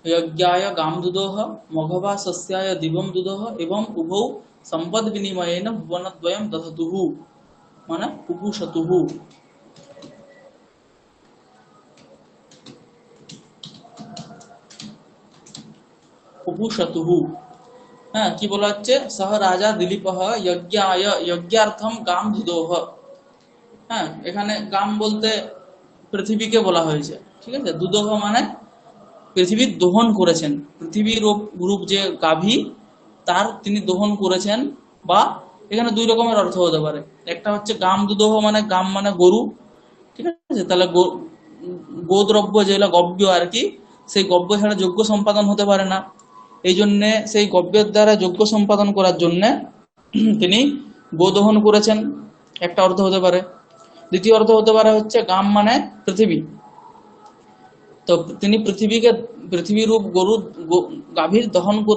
यज्ञाय गां दुदोह, मघवा सस्याय दिवं दुदोह एवं उभौ संपद विनिमयेन भुवनद्वयं दधतुः, माने पुपुषतुः। पुपुषतुः, হ্যাঁ কি বলা হচ্ছে? সহ রাজা দিলীপः যজ্ঞায়, যজ্ঞার্থম গাম দুদোহ। হ্যাঁ, এখানে গাম বলতে পৃথিবীকে বলা হয়েছে। ঠিক আছে, দুদোহ মানে পৃথিবীর দহন করেছেন, পৃথিবীর রূপ যে গাভী তার তিনি দহন করেছেন। বা এখানে দুই রকমের অর্থ হতে পারে। একটা হচ্ছে গাম দুদোহ মানে গাম মানে গরু। ঠিক আছে, তাহলে গোদ্রব্য যেগুলো গব্য আর কি, সেই গব্য ছাড়া যজ্ঞ সম্পাদন হতে পারে না। এই জন্য সেই গব্যের দ্বারা যজ্ঞ সম্পাদন করার জন্য তিনি গোদহন করেছেন, একটা অর্থ হতে পারে। দ্বিতীয় অর্থ হতে পারে হচ্ছে গাম মানে পৃথিবী, তো তিনি পৃথিবীরূপ গরু গাভীর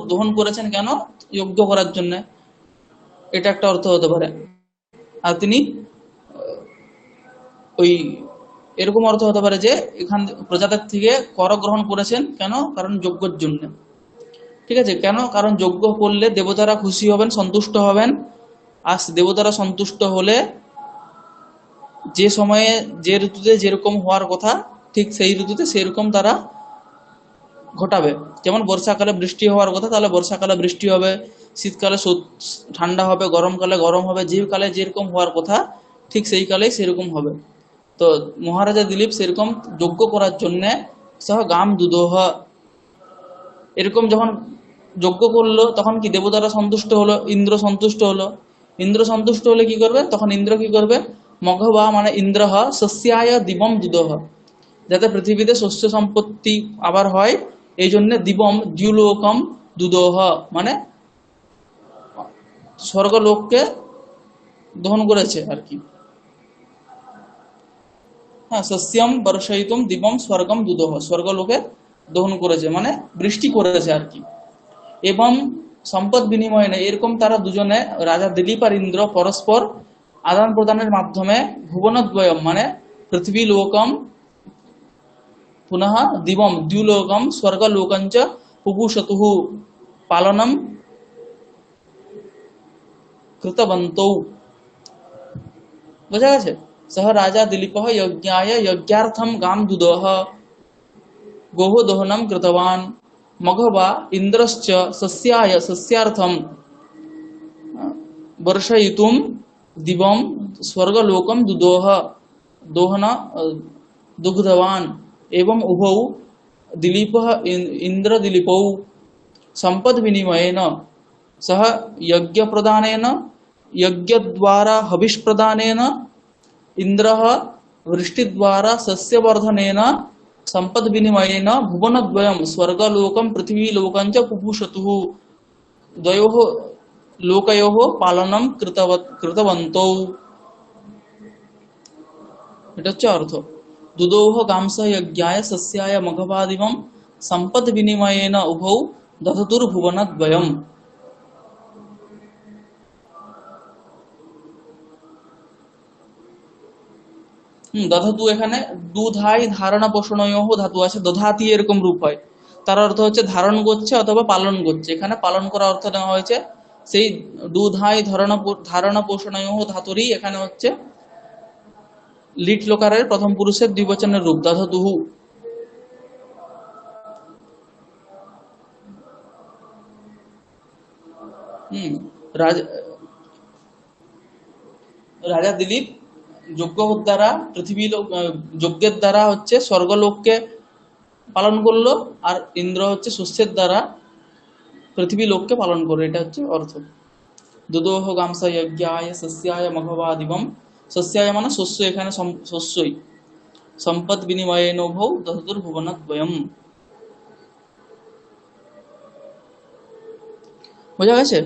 দহন করেছেন কেন? যজ্ঞ করার জন্য, এটা একটা অর্থ হতে পারে। আর তিনি ওই এরকম অর্থ হতে পারে যে এখান প্রজাদের থেকে কর গ্রহণ করেছেন কেন? কারণ যজ্ঞের জন্য। ঠিক আছে, কেন? কারণ যজ্ঞ করলে দেবতারা খুশি হবেন, সন্তুষ্ট হবেন। আর দেবতারা সন্তুষ্ট হলে যে সময়ে যে ঋতুতে যেরকম হওয়ার কথা ঠিক সেই ঋতুতে সেরকম তারা ঘটাবে। যেমন বর্ষাকালে বৃষ্টি হওয়ার কথা, তাহলে বর্ষাকালে বৃষ্টি হবে, শীতকালে ঠান্ডা হবে, গরমকালে গরম হবে, যে কালে যেরকম হওয়ার কথা ঠিক সেই কালেই সেরকম হবে। তো মহারাজা দিলীপ সেরকম যজ্ঞ করার জন্য সহ গাম দুদোহ, এরকম যখন যজ্ঞ করলো তখন কি দেবতারা সন্তুষ্ট হলো, ইন্দ্র সন্তুষ্ট হলো। ইন্দ্র সন্তুষ্ট হলে কি করবে? তখন ইন্দ্র কি করবে? মঘবা মানে ইন্দ্র শস্যায় দিবম দুদহ, যাতে পৃথিবীতে শস্য সম্পত্তি আবার হয়, এই জন্য দিবম দ্যুলোকম দুদোহ মানে স্বর্গলোককে দহন করেছে আর কি। হ্যাঁ, সস্যম বর্ষয়িতুম দিবম স্বর্গম দুদহ, স্বর্গলোকে দহন করেছে মানে বৃষ্টি করেছে আর কি। এবং সম্পদ বিনিময় নেই, এরকম তারা দুজনে রাজা দিলীপ আর ইন্দ্র পরস্পর আদান প্রদানের মাধ্যমে ভুবনদ্বয়ম মানে পৃথিবী লোকম পুনঃ দিবম দ্যুলোকম স্বর্গলোকঞ্চ পুপুষতুহু পালনম কৃতবন্তৌ। বোঝা গেছে? সহ রাজা দিলীপ যজ্ঞায় যজ্ঞার্থম গাম দুদহ গোহ দহনম কৃতবান মঘবা ইন্দ্রশ্চ সস্যায় সস্যার্থম वर्षयितुम दिवम स्वर्गलोकम दुदोह दोहन दुग्धवान एवं उभौ दिलीप इंद्र दिलीपौ संपद विनिमयेन सह यज्ञ प्रदानेन यज्ञ द्वारा हविष प्रदानेन इंद्रः वृष्टि द्वारा सस्य वर्धनेन संपद विनिमयेन भुवनद्वयं स्वर्गलोकं पृथ्वीलोकं च पुपुषतुः द्वयोः लोकयोः पालनम कृतवन्तौ। এটা হচ্ছে অর্থ। দুদৌহ গামস যজ্ঞায় সস্যায় মঘবাদিবম সম্পদ বিনিময়েন উভৌ দধতুর ভুবনদ্বয়ম। দধাতু এখানে দুধাই ধারণা পোষণীয় ধাতু আছে, দধাতি এরকম রূপ হয়, তার অর্থ হচ্ছে ধারণ করছে অথবা পালন করছে। এখানে পালন করা অর্থ নেওয়া হয়েছে, সেই দুধাই ধারণা পোষণীয় ধাতুরই এখানে হচ্ছে লিট লোকারের প্রথম পুরুষের দ্বিবচনের রূপ দধাতুহু। রাজা রাজা দিলীপ যজ্ঞ দ্বারা পৃথিবী যজ্ঞের দ্বারা হচ্ছে স্বর্গলোককে পালন করলো, আর ইন্দ্র হচ্ছে শস্যের দ্বারা পৃথিবী লোককে পালন করে, এটা হচ্ছে অর্থ। দুদোহ গামসা যজ্ঞায় সস্যায় মঘবাদিবম, সস্যায় মানে শস্য, এখানে শস্যই, সম্পদ বিনিময়েন উভৌ দধতুর ভুবনদ্বয়ম। বোঝা গেছে?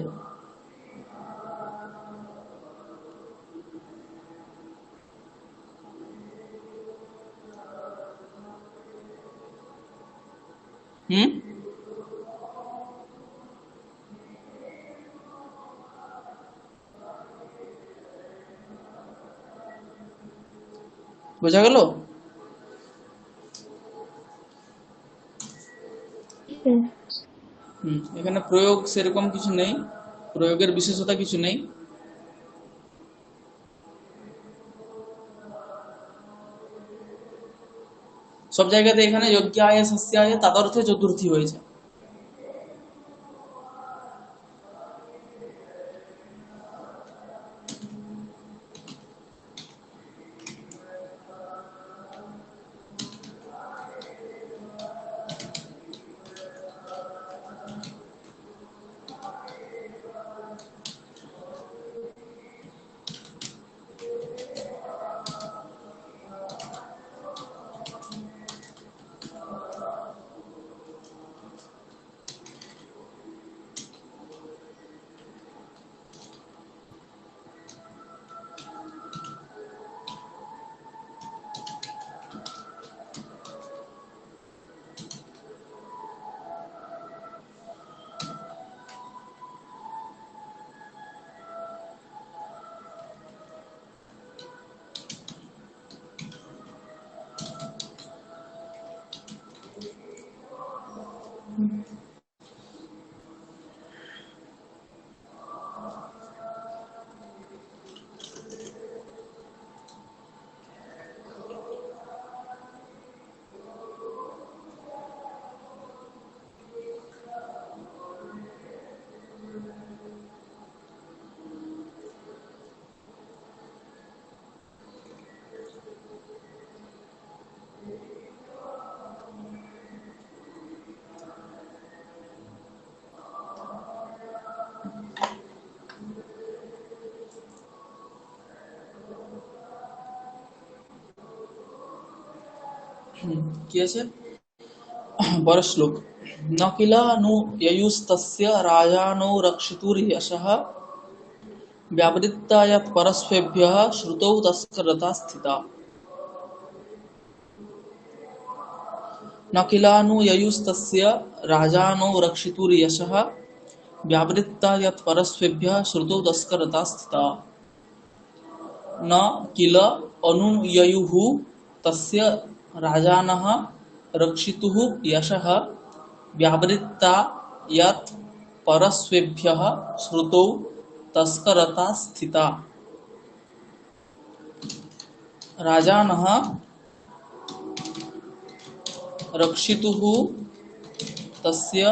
হুম, বোঝা গেল? এখানে প্রয়োগ সেরকম কিছু নেই, প্রয়োগের বিশেষতা কিছু নেই। সব জায়গাতে এখানে যজ্ঞায় সস্যায় তাদর্থে চতুর্থী হয়েছে। কি আছে পরের শ্লোক, ন কিলা নু ययुस्तस्य राजानो रक्षितुर्यशः व्यावृत्ता यत् परस्पेभ्यः श्रुतौ तस्करता स्थिता। न किलानु ययुस्तस्य राजानो रक्षितुर्यशः व्यावृत्ता यत् परस्पेभ्यः श्रुतौ तस्करता स्थिता। न किल अनुययुः तस्य राजानः रक्षितुः यशः व्यावृत्ता यत् परस्वेभ्यः श्रुतौ तस्करता स्थिता। राजानः रक्षितुः तस्य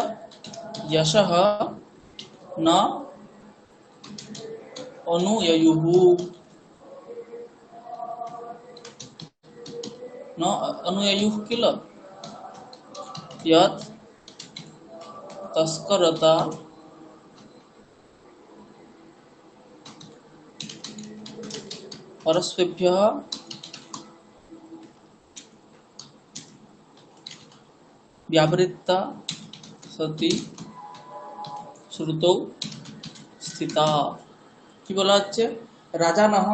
यशः न अनुययुः न अनुययुः किल यत् तस्करता परस्पेभ्यः व्यावृत्ता सती श्रुतौ स्थिता। কি বলা হচ্ছে, রাজানः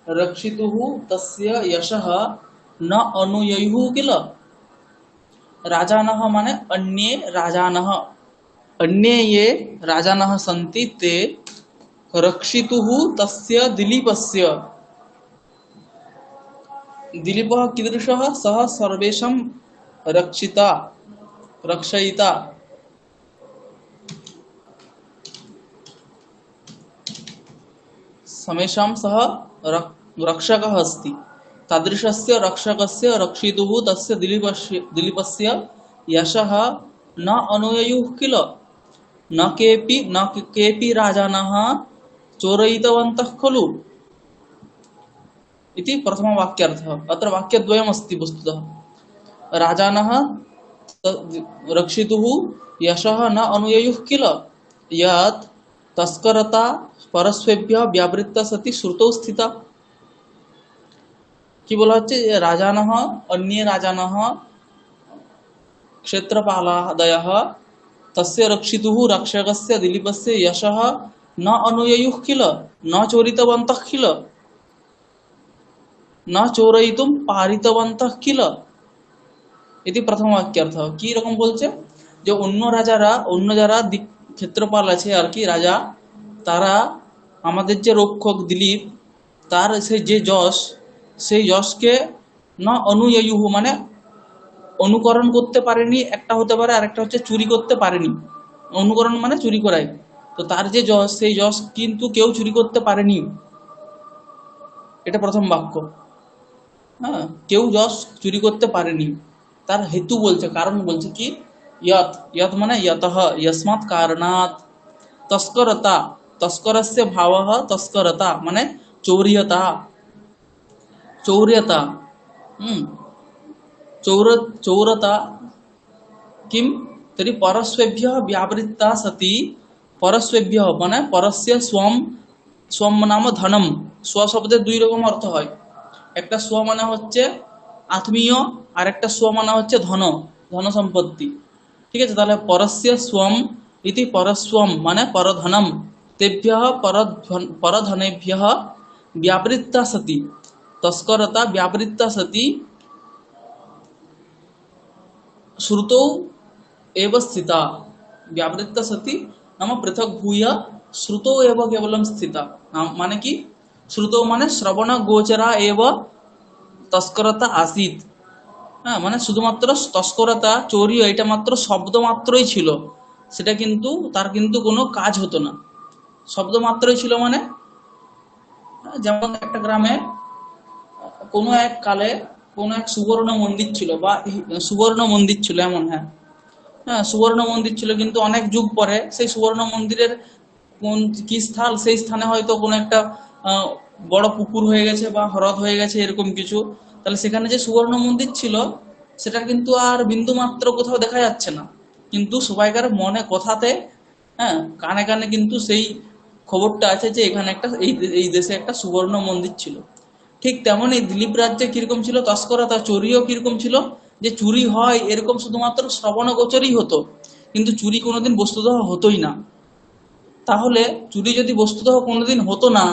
रक्षितुः तस्य यशः न अनुययुः किल। राजानः माने अन्ये राजानः, अन्ये ये राजानः सन्ति ते रक्षितुः तस्य दिलीपस्य, दिलीपः कीदृशः, सः सर्वेषां रक्षिता रक्षयिता, समेषां सः रक्षकः अस्ति। तादृशस्य रक्षकस्य रक्षितुः तस्य दिलीपस्य यशः न अनुययुः किल न केपि राजानः चोरयितवन्तः खलु इति प्रथमवाक्यार्थः। अत्र वाक्यद्वयमस्ति वस्तुतः। राजानः रक्षितुः यशः न अनुययुः किल यत् तस्करता परस्पेभ्यः व्यावृत्ता सति श्रुतौ स्थिता। কি বলা হচ্ছে, রাজানः अन्ये राजानः क्षेत्रपालादयः तस्य रक्षितुः रक्षकस्य दिलीपस्य यशः न अनुययुः किल न चोरितवन्तः किल न चोरयितुं पारितवन्तः किल এটি প্রথম বাক্যার্থ। কি রকম বলছে, যে অন্য রাজারা, অন্য যারা ক্ষেত্রপাল আছে আর কি রাজা, তারা আমাদের যে রক্ষক দিলীপ, তার সেই যে যশ, সেই যশকে ন অনুয়ুহ মানে অনুকরণ করতে পারেনি, একটা হতে পারে, আর একটা হচ্ছে চুরি করতে পারেনি। অনুকরণ মানে চুরি করাই, তো তার যে যশ, সেই যশ কিন্তু কেউ চুরি করতে পারেনি। এটা প্রথম বাক্য। হ্যাঁ, কেউ যশ চুরি করতে পারেনি, তার হেতু বলছে, কারণ বলছে কি, यत् यत् মানে यतः यस्मात् कारणात्, तस्करता तस्करस्य भावः तस्करता মানে चौर्यता, चौर्यता चौरता किम तर्हि परस्वेभ्यः व्यावृत्ता सति, परस्वेभ्यः মানে परस्य स्वम, स्वम नाम धनम। स्व শব্দের দুই রকম অর্থ হয়, একটা স্ব মানে হচ্ছে আত্মীয়, আর একটা স্ব মানে হচ্ছে ধন, ধন সম্পত্তি। ঠিক আছে, তাহলে পরস্য स्वम इति परस्वम মানে পরধনম, তেভ্যः परधनेभ्यः व्यावृत्ता सति, तस्करता व्यावृत्ता सति श्रुतौ एव स्थिता। व्यावृत्ता सति नाम पृथक भूय श्रुतौ एव केवलं स्थिता, माने कि श्रुतौ माने श्रवण गोचरा एव तस्करता आसीत। হ্যাঁ, মানে শুধুমাত্র তস্করতা, চোরি, এটা মাত্র শব্দ মাত্রই ছিল, সেটা কিন্তু তার কিন্তু কোনো কাজ হতো না, শব্দ মাত্রই ছিল। মানে যেমন একটা গ্রামে কোনো এক কালে কোনো এক সুবর্ণ মন্দির ছিল, বা সুবর্ণ মন্দির ছিল এমন, হ্যাঁ হ্যাঁ সুবর্ণ মন্দির ছিল, কিন্তু অনেক যুগ পরে সেই সুবর্ণ মন্দিরের কোন কি স্থান, সেই স্থানে হয়তো কোনো একটা বড় পুকুর হয়ে গেছে বা হ্রদ হয়ে গেছে, এরকম কিছু। তাহলে সেখানে যে সুবর্ণ মন্দির ছিল সেটা কিন্তু আর বিন্দু মাত্র কোথাও দেখা যাচ্ছে না, কিন্তু সবাইকার মনে কথাতে, হ্যাঁ কানে কানে কিন্তু সেই খবরটা আছে যে এখানে একটা এই দেশে একটা সুবর্ণ মন্দির ছিল। ঠিক তেমনই দিলীপ রাজ্যে কিরকম ছিল তস্করতা, চুরিও কিরকম ছিল, যে চুরি হয় এরকম শুধুমাত্র শ্রবণগোচরই হতো, কিন্তু চুরি কোনোদিন বস্তুতঃ হতোই না। তাহলে চুরি যদি বস্তুতঃ কোনোদিন হতো না,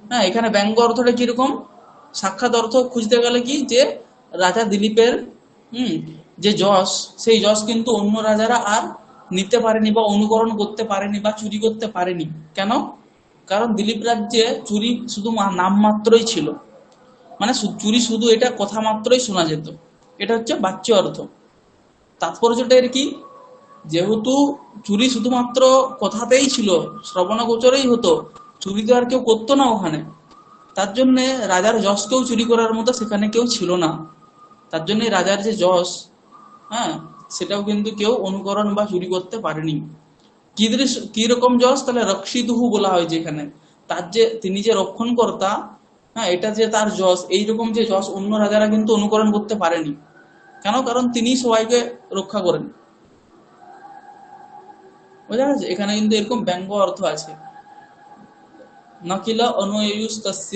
হ্যাঁ, এখানে ব্যঙ্গ অর্থটা কিরকম, সাক্ষাৎ অর্থ খুঁজতে গেলে কি, যে রাজা দিলীপের হুম যে যশ, সেই যশ কিন্তু অন্য রাজারা আর নিতে পারেনি বা অনুকরণ করতে পারেনি বা চুরি করতে পারেনি। কেন? কারণ দিলীপ রাজ্যে চুরি শুধু নামমাত্রই ছিল, মানে চুরি শুধু এটা কথা মাত্রই শোনা যেত। এটা হচ্ছে বাচ্য অর্থ। তাৎপর্যটা এর কি, যেহেতু চুরি শুধুমাত্র কথাতেই ছিল, শ্রবণগোচরেই হতো, চুরি তো আর কেউ করতো না ওখানে, তার জন্য রাজার যশকেও চুরি করার মতো সেখানে কেউ ছিল না। তার জন্য রাজার যে যশ, হ্যাঁ, সেটাও কিন্তু কেউ অনুকরণ বা চুরি করতে পারেনি। কি রকম যশ, তাহলে রক্ষিতুহু বলা হয় যেখানে, তার যে তিনি যে রক্ষণকর্তা, হ্যাঁ, এটা যে তার যশ, এইরকম যে যশ অন্য রাজারা কিন্তু অনুকরণ করতে পারেনি। কেন? কারণ তিনি সবাইকে রক্ষা করেন। বোঝা গেছে? এখানে কিন্তু এরকম ব্যঙ্গ অর্থ আছে। নকিল অনুয়ুস্তস্য,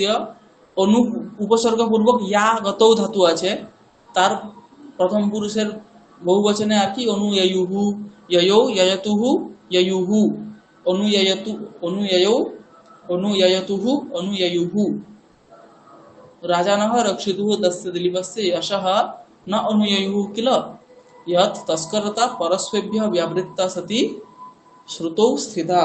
অনু উপসর্গ পূর্বক ইয়া গতৌ ধাতু আছে, তার প্রথম পুরুষের বহুবচনে আর কি, অনুয়য়ুহু, ইয়য়ৌ, ইয়য়তুহু, ইয়য়ুহু, অনুয়য়তু, অনুয়য়ৌ, অনুয়য়তুহু, অনুয়য়ুহু। রাজানঃ রক্ষিতুহু তস্য দিলীপস্য যশঃ ন অনুয়য়ুহু কিল যৎ তস্করতা পরস্পেভ্যঃ ব্যাবৃত্তা সতি শ্রুতৌ স্থিতা।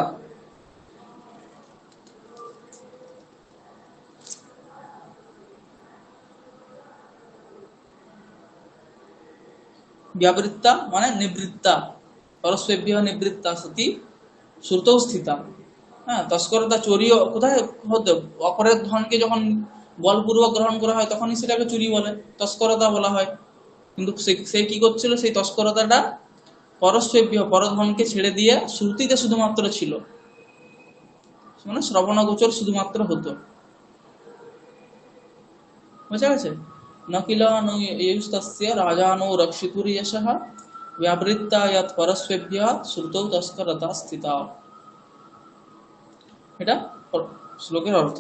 ব্যাবৃত্তা মানে নিবৃত্তা, পরস্পেভ্যঃ নিবৃত্তা সতি শ্রুতৌ স্থিতা। হ্যাঁ, তস্করতা, চুরিও কোথায় হতে, অপরের ধনকে যখন বলপূর্বক গ্রহণ করা হয় তখনই সেটাকে চুরি বলে, তস্করতা বলা হয়। কিন্তু সে কি করছিল, সেই তস্করতাটা পরস্পেভ্য, পরধনকে ছেড়ে দিয়ে শ্রুতিতে শুধুমাত্র ছিল, মানে শ্রবণগোচর শুধুমাত্র হতো। বুঝা গেছে? নকিল ইয়ুস্তস্য রাজানো রক্ষিতুর যশঃ ব্যাবৃত্তা যৎ পরস্পেভ্যঃ শ্রুতৌ তস্করতা স্থিতা। এটা শ্লোকের অর্থ।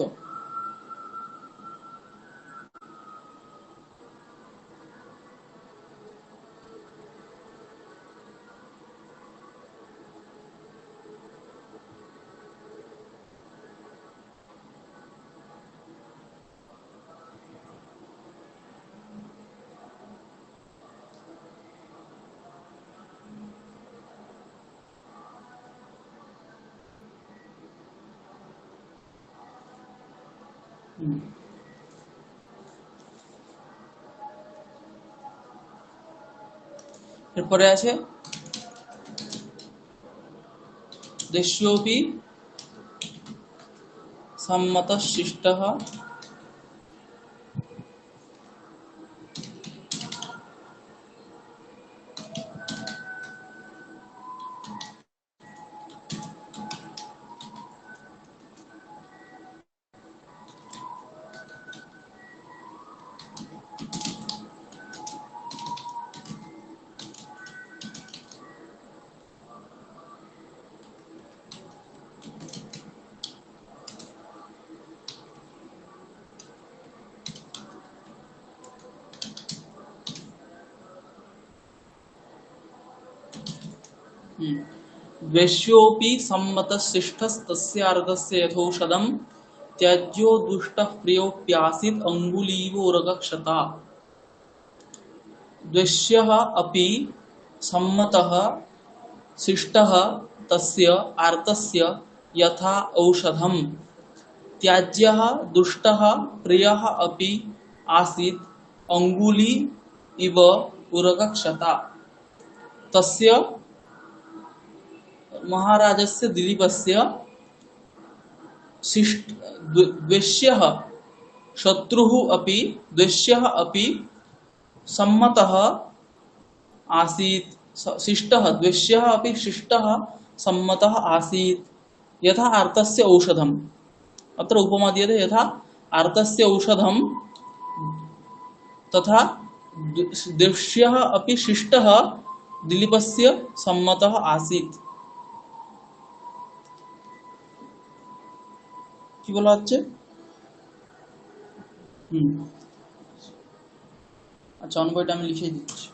হুম। এরপরে আছে দেশ্যোপি সম্মতঃশিষ্টঃ द्वेष्योऽपि सम्मतशिष्टस्तस्यार्धस्य यथौषधं त्याज्यो दुष्टः प्रियोऽप्यासीत् अङ्गुलीवोरगक्षता। द्वेष्यः अपि सम्मतः शिष्टः तस्य आर्तस्य यथा औषधं त्याज्यः दुष्टः प्रियः अपि आसीत् अङ्गुली इव उरगक्षता। तस्य महाराजस्य दिलीपस्य शिष्ट द्वेष्यः शत्रुः अपि, द्वेष्यः अपि सम्मतः आसीत्, शिष्टः, द्वेष्यः अपि शिष्टः सम्मतः आसीत् यथा आर्तस्य औषधम्। अत्र उपमा दीयते, यथा आर्तस्य औषधं तथा द्वेष्यः अपि शिष्टः दिलीपस्य सम्मतः आसीत्। কি বলা হচ্ছে? হুম, আচ্ছা অনবয়টা আমি লিখে দিচ্ছি।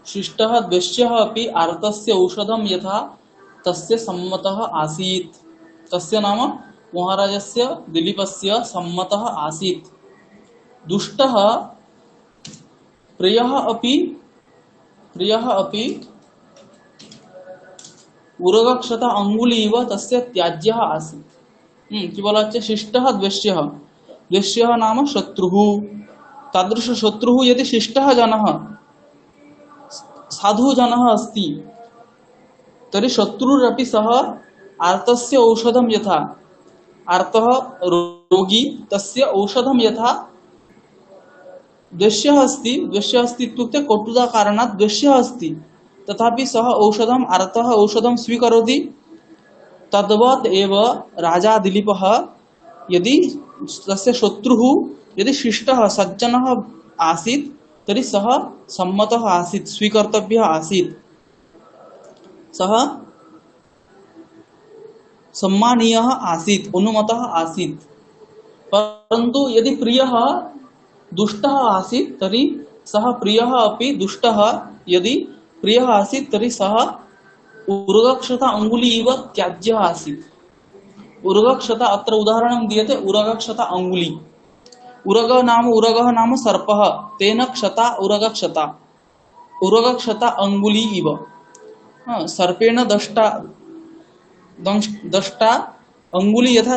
शिष्टः द्वैष्यः अपि आर्तस्य औषधं यथा तस्य सम्मतः आसीत्। तस्य नाम महाराजस्य दिलीपस्य सम्मतः आसीत्। दुष्टः प्रियः अपि प्रियः अपि उरगक्षता अङ्गुली इव तस्य त्याज्यः आसीत्। কি বলা হচ্ছে? शिष्टः द्वैष्यः, द्वैष्यः नाम शत्रुः। तादृश शत्रुः यदि शिष्टः जनः साधु जनः अस्ति तर्हि शत्रुरपि सः आर्तस्य औषधं यथा, आर्तः रोगी तस्य औषधं यथा द्वेष्यः अस्ति, द्वेष्यः अस्ति इत्युक्ते कटुता कारणात् द्वेष्यः अस्ति, तथापि सः औषधम् आर्तः औषधं स्वीकरोति। तद्वत् एव राजा दिलीपः यदि तस्य शत्रुः यदि शिष्टः सज्जनः आसीत् तर्हि सः सम्मतः आसीत्, स्वीकर्तव्यः आसीत्, सः सम्मानीयः आसीत्, अनुमतः आसीत्। परन्तु यदि प्रियः दुष्टः आसीत् तर्हि सः प्रियः अपि दुष्टः यदि प्रियः आसीत् तर्हि सः उरगक्षता अङ्गुली इव त्याज्यः आसीत्। उरगक्षता अत्र उदाहरणं दीयते, उरगक्षता अङ्गुली। उरगः नाम सर्पः, तेन क्षता उरगक्षता, उरगक्षता अङ्गुली इव। सर्पेण दष्टा अङ्गुली यथा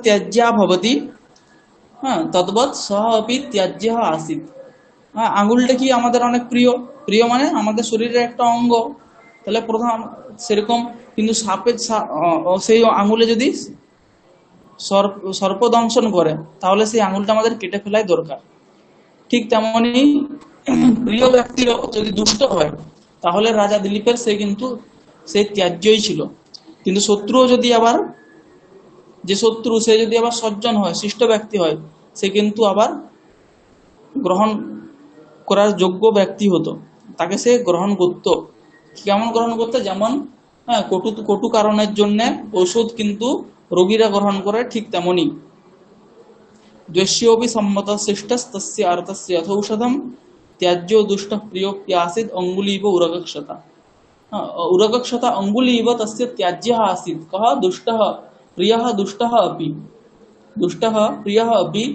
त्याज्या भवति, तद्वत् सः अपि त्याज्यः आसीत्। আঙুলটা কি আমাদের অনেক প্রিয়, প্রিয় মানে আমাদের শরীরের একটা অঙ্গ, তাহলে প্রধান সেরকম, কিন্তু সাপের সেই আঙুলে যদি সর্প দংশন করে তাহলে সেই আঙুলটা আমাদের কেটে ফেলাই দরকার। ঠিক তেমনি প্রিয় ব্যক্তিও যদি দুষ্ট হয় তাহলে রাজা দিলীপের সে ত্যাজ্যই ছিল। কিন্তু শত্রুও যদি আবার, যে শত্রু সে যদি আবার সজ্জন হয়, শিষ্ট ব্যক্তি হয়, সে কিন্তু আবার গ্রহণ করার যোগ্য ব্যক্তি হতো, তাকে সে গ্রহণ করত। কেমন গ্রহণ করতো? যেমন কটু কারণের জন্য ঔষধ কিন্তু রোগীরা গ্রহণ করে, ঠিক তেমনি দ্বৈষ্যোপি সম্মত শিষ্টস্তস্য আর্তস্য যথৌষধম त्याज्यो दुष्ट प्रियो आसीत् अंगुली इव उरगक्षता। उरगक्षता अंगुली इव तस्य त्याज्यः आसीत्। कः? दुष्टः प्रियः दुष्टः अपि, दुष्टः प्रियः अपि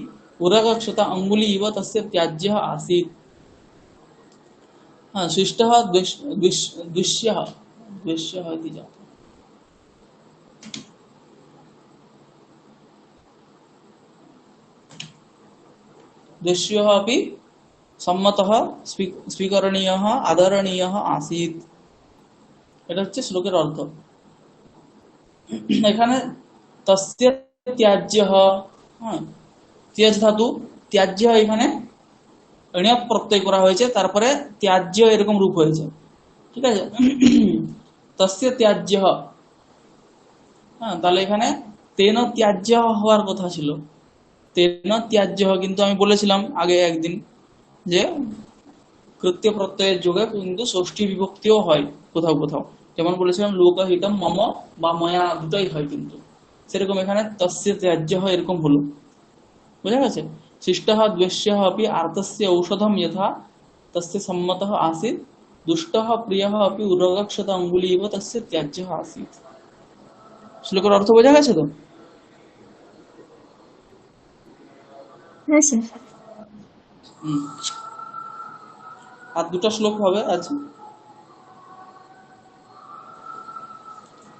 उरगक्षता अंगुली इव तस्य त्याज्यः आसीत्। शिष्टः द्वैष्यः इति जातः। द्वैष्यः अपि সম্মতः স্বীকরণীয়ः আদরণীয়ः आसीत्। এটা হচ্ছে শ্লোকের অর্থ। এখানে তস্য ত্যাজ্যः, ত্যাজ ধাতু, ত্যাজ্য এখানে ঋণীয় প্রত্যয় করা হয়েছে, তারপরে ত্যাজ্য এরকম রূপ হয়েছে, ঠিক আছে। তস্য ত্যাজ্যः, তাহলে এখানে তেন ত্যাজ্য হওয়ার কথা ছিল, তেন ত্যাজ্য, কিন্তু আমি বলেছিলাম আগে একদিন যে কৃত্য প্রত্যয়ের যোগে কিন্তু ষষ্ঠী বিভক্তিও হয় কোথাও কোথাও, যেমন বলেছিলাম লোকহিতম মম বা ময়া দুটাই হয়, কিন্তু সেরকম এখানে তস্য ত্যাজ্য এরকম হলো, বুঝা গেছে। শিষ্টः দ্বৈষ্যः अपि আর্তস্য ঔষধম যথা তস্য সম্মতः आसीत् দুষ্টः প্রিয়ः अपि উরগক্ষত অঙ্গুলি ইব তস্য ত্যাজ্যः আसीत्। শ্লোকের অর্থ বোঝা গেছে তো? হ্যাঁ স্যার। হুম। আর দুটো শ্লোক হবে আজ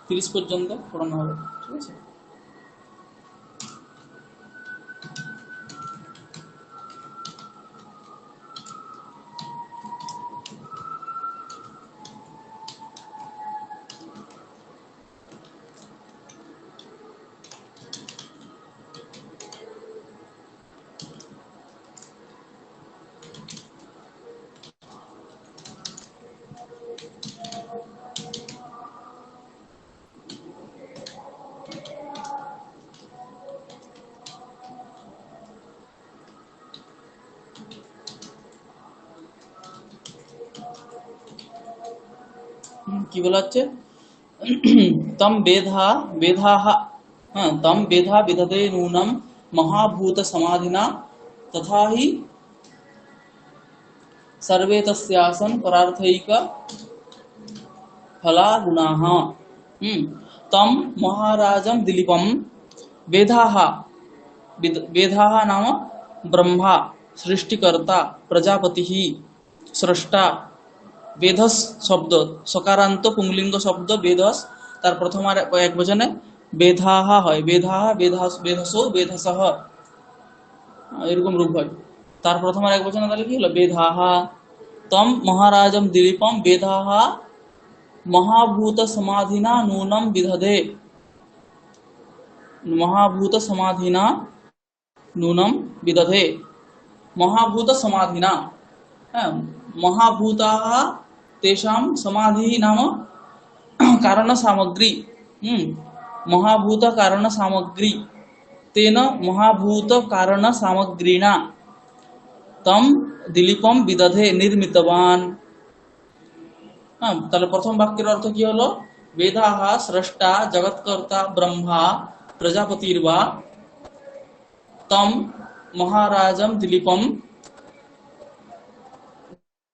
30 পর্যন্ত পড়ানো হবে, ঠিক আছে? কি বলা হচ্ছে? তম বেধা বেধাহ, হ্যাঁ, তম বেধা বিদধে নূনম মহাভূত সমাধিনা তথা হি सर्वे तस्यासन परार्थैक फला गुणाः। तम महाराजं दिलीपम वेदाः, वेदाः नाम ब्रह्मा सृष्टिकर्ता प्रजापति स्रष्टा। वेदस शब्द सकारांत पुंलिंग शब्द वेदस तार प्रथम एक वचने वेदाः হয়, वेदाः वेदास वेदसो वेदसः এরকম রূপ হয়। তার প্রথম আর এক বচনে তাহলে কি হলো? বেধাহ। তম মহারাজম দিলীপম বেধাহ মহাভূত সমাধিনা নূনম বিদধে, মহাভূত সমাধিনা নূনম বিদধে, মহাভূত সমাধিনা, হ্যাঁ, মহাভূতাः তেষাং সমাধি নাম কারণ সামগ্রী, মহাভূত কারণ সামগ্রী, তেন মহাভূত কারণ সামগ্রীণা তম দিলীপম বিদধে নির্মিতবান। হ্যাঁ, তাহলে প্রথম বাক্যের অর্থ কি হলো? বেদাহ স্রষ্টা জগৎকর্তা ব্রহ্মা প্রজাপতির্বা তম মহারাজম দিলীপম,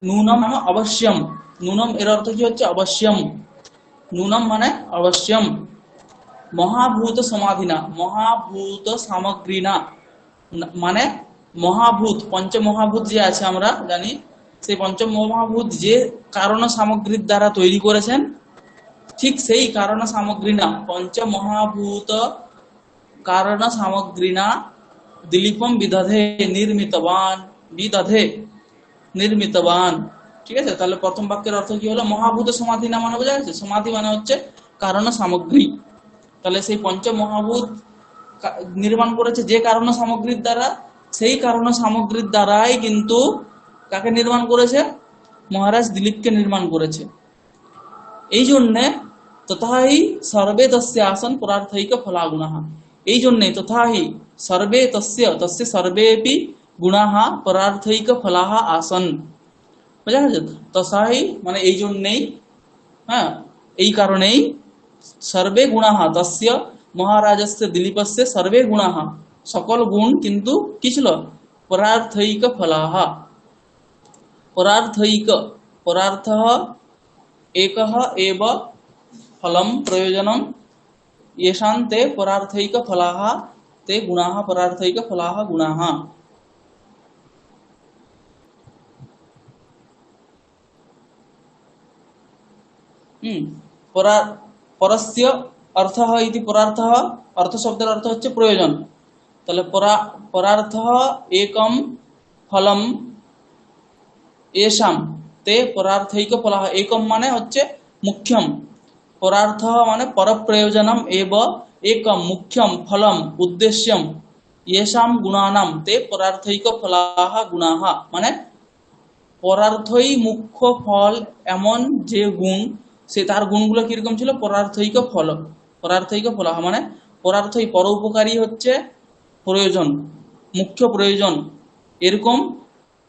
নূনম মানে অবশ্যম, নূনম এর অর্থ কি হচ্ছে? অবশ্যম, নূনম মানে অবশ্যম, মহাভূত সমাধিনা মহাভূত সামগ্রীনা মানে মহাভূত পঞ্চমহাভূত যে আছে আমরা জানি, সেই পঞ্চমহাভূত যে কারণ সামগ্রীর দ্বারা তৈরি করেছেন, ঠিক সেই কারণ সামগ্রী না পঞ্চমহাভূত কারণ সামগ্রী না দিলীপম বিদধে নির্মিতবান, বিদধে নির্মিতবান। ঠিক আছে, তাহলে প্রথম বাক্যের অর্থ কি হলো? মহাভূত সমাধি না মানে বোঝা গেছে? সমাধি মানে হচ্ছে কারণ সামগ্রী। তাহলে সেই পঞ্চমহাভূত নির্মাণ করেছে যে কারণ সামগ্রীর দ্বারা, সেই কারণ সামগ্রীর দ্বারাই কিন্তু কাকে নির্মাণ করেছে? মহারাজ দিলীপকে নির্মাণ করেছে। এই জন্যে তথাহি সর্বে তস্য আসন পরার্থৈক ফলাগুণাঃ, এই জন্যে তথাহি সর্বে তস্য তস্য সর্বেপি গুণাঃ পরার্থৈক ফলাঃ আসন। বুঝা গেছে? তথাহি মানে এই জন্যেই, হ্যাঁ, এই কারণেই সর্বে গুণাঃ তস্য মহারাজস্য দিলীপস্য সর্বে গুণাঃ, সকল গুণ কিন্তু কি ছিল? পরার্থৈক ফলাঃ। পরার্থৈক পরার্থঃ एकः एव फलं प्रयोजनं येषां ते परार्थैक फलाः ते गुणाः परार्थैक फलाः गुणाः। परस्य अर्थः इति परार्थः, अर्थ शब्देर अर्थ হচ্ছে প্রয়োজন। তাহলে পরার্থः एकं फलं येषां ते परार्थैक फलाः, एकम माने হচ্ছে मुख्यम, परार्थ माने परप्रयोजनम एव एकम मुख्यम फलम उद्देश्यम येषां गुणानां ते परार्थैक फलाः गुणाः, মানে পরার্থই মুখ্য ফল এমন যে গুণ, সে তার গুণগুলো কিরকম ছিল? পরার্থৈক ফল, পরার্থৈক ফলাহ মানে পরার্থই পরোপকারী হচ্ছে প্রয়োজন, মুখ্য প্রয়োজন, এরকম